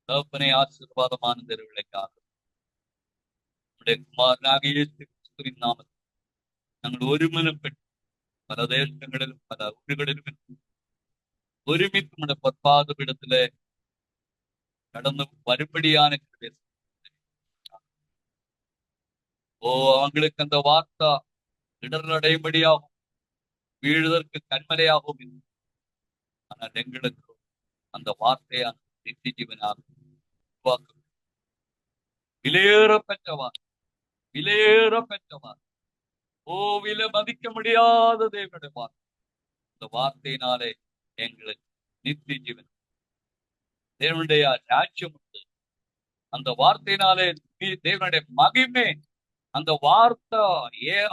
தகப்பனே, ஆசீர்வாதமான திருவிழைக்காக நம்முடைய குமாரனாகிய இயேசு கிறிஸ்துவின் நாமத்தில் நாங்கள் ஒருமனப்பட்டு பல தேசங்களிலும் பல ஊர்களிலும் ஒருமித்து நம்முடைய பொற்பாத இடத்துல கடந்து வரும்படியான கிருபை. ஓ, அவங்களுக்கு அந்த வார்த்தை இடர் அடையும்படியாகும், வீழுதற்கு கண்மலையாகவும் இல்லை. ஆனால் எங்களுக்கு அந்த வார்த்தையான நித்திய ஜீவனாக உருவாக்கும் விலையேற பெற்றவார், விலையேற பெற்றவார். ஓ, விலை மதிக்க முடியாத தேவனுடைய வார்த்தை. அந்த வார்த்தையினாலே எங்களுக்கு நித்திய ஜீவன், தேவனுடைய ராஜ்யம் உண்டு. அந்த வார்த்தையினாலே தேவனுடைய மகிமை. அந்த வார்த்தை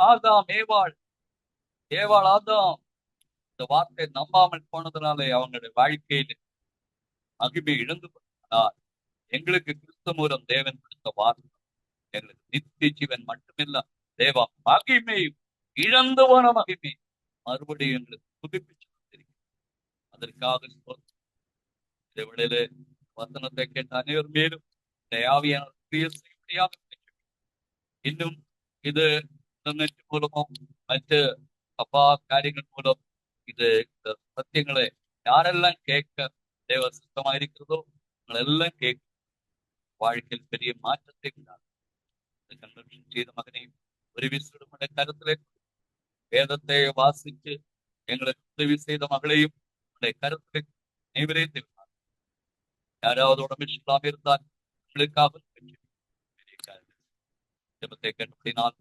ஆதாம் ஏவாள், ஏவாள் ஆதாம் இந்த வார்த்தை நம்பாமல் போனதுனாலே அவங்களுடைய வாழ்க்கையில் மகிமை இழந்து போனார். எங்களுக்கு கிறிஸ்து மூலம் தேவன் கொடுத்த வார்த்தை எங்களுக்கு நித்திய ஜீவன் மட்டுமில்ல, தேவ மகிமை, இழந்து போன மகிமை மறுபடியும் எங்களுக்கு புதுப்பிச்சு வந்திருக்கிறது. அதற்காக இந்த விடையில வசனத்தை கேட்ட அனைவரும் மேலும் ஆவியான இன்னும் இது இன்டர்நெட் மூலமோ மற்ற அப்பா காரியங்கள் மூலம் இது இந்த சத்தியங்களை யாரெல்லாம் கேட்க தேவ சுத்தமா இருக்கிறதோ எல்லாம் கேட்க வாழ்க்கையில் பெரிய மாற்றத்தை கன்வென்ஷன் செய்த மகனையும் ஒரு விசுடைய கருத்திலே வேதத்தை வாசித்து எங்களுக்கு உதவி செய்த மகளையும் உடைய கருத்திலே நெய்வரே தேவையான யாராவது உடம்பு இல்லாம இருந்தால் உங்களுக்காக பெரிய காரியத்தை கண்டுபிடினால்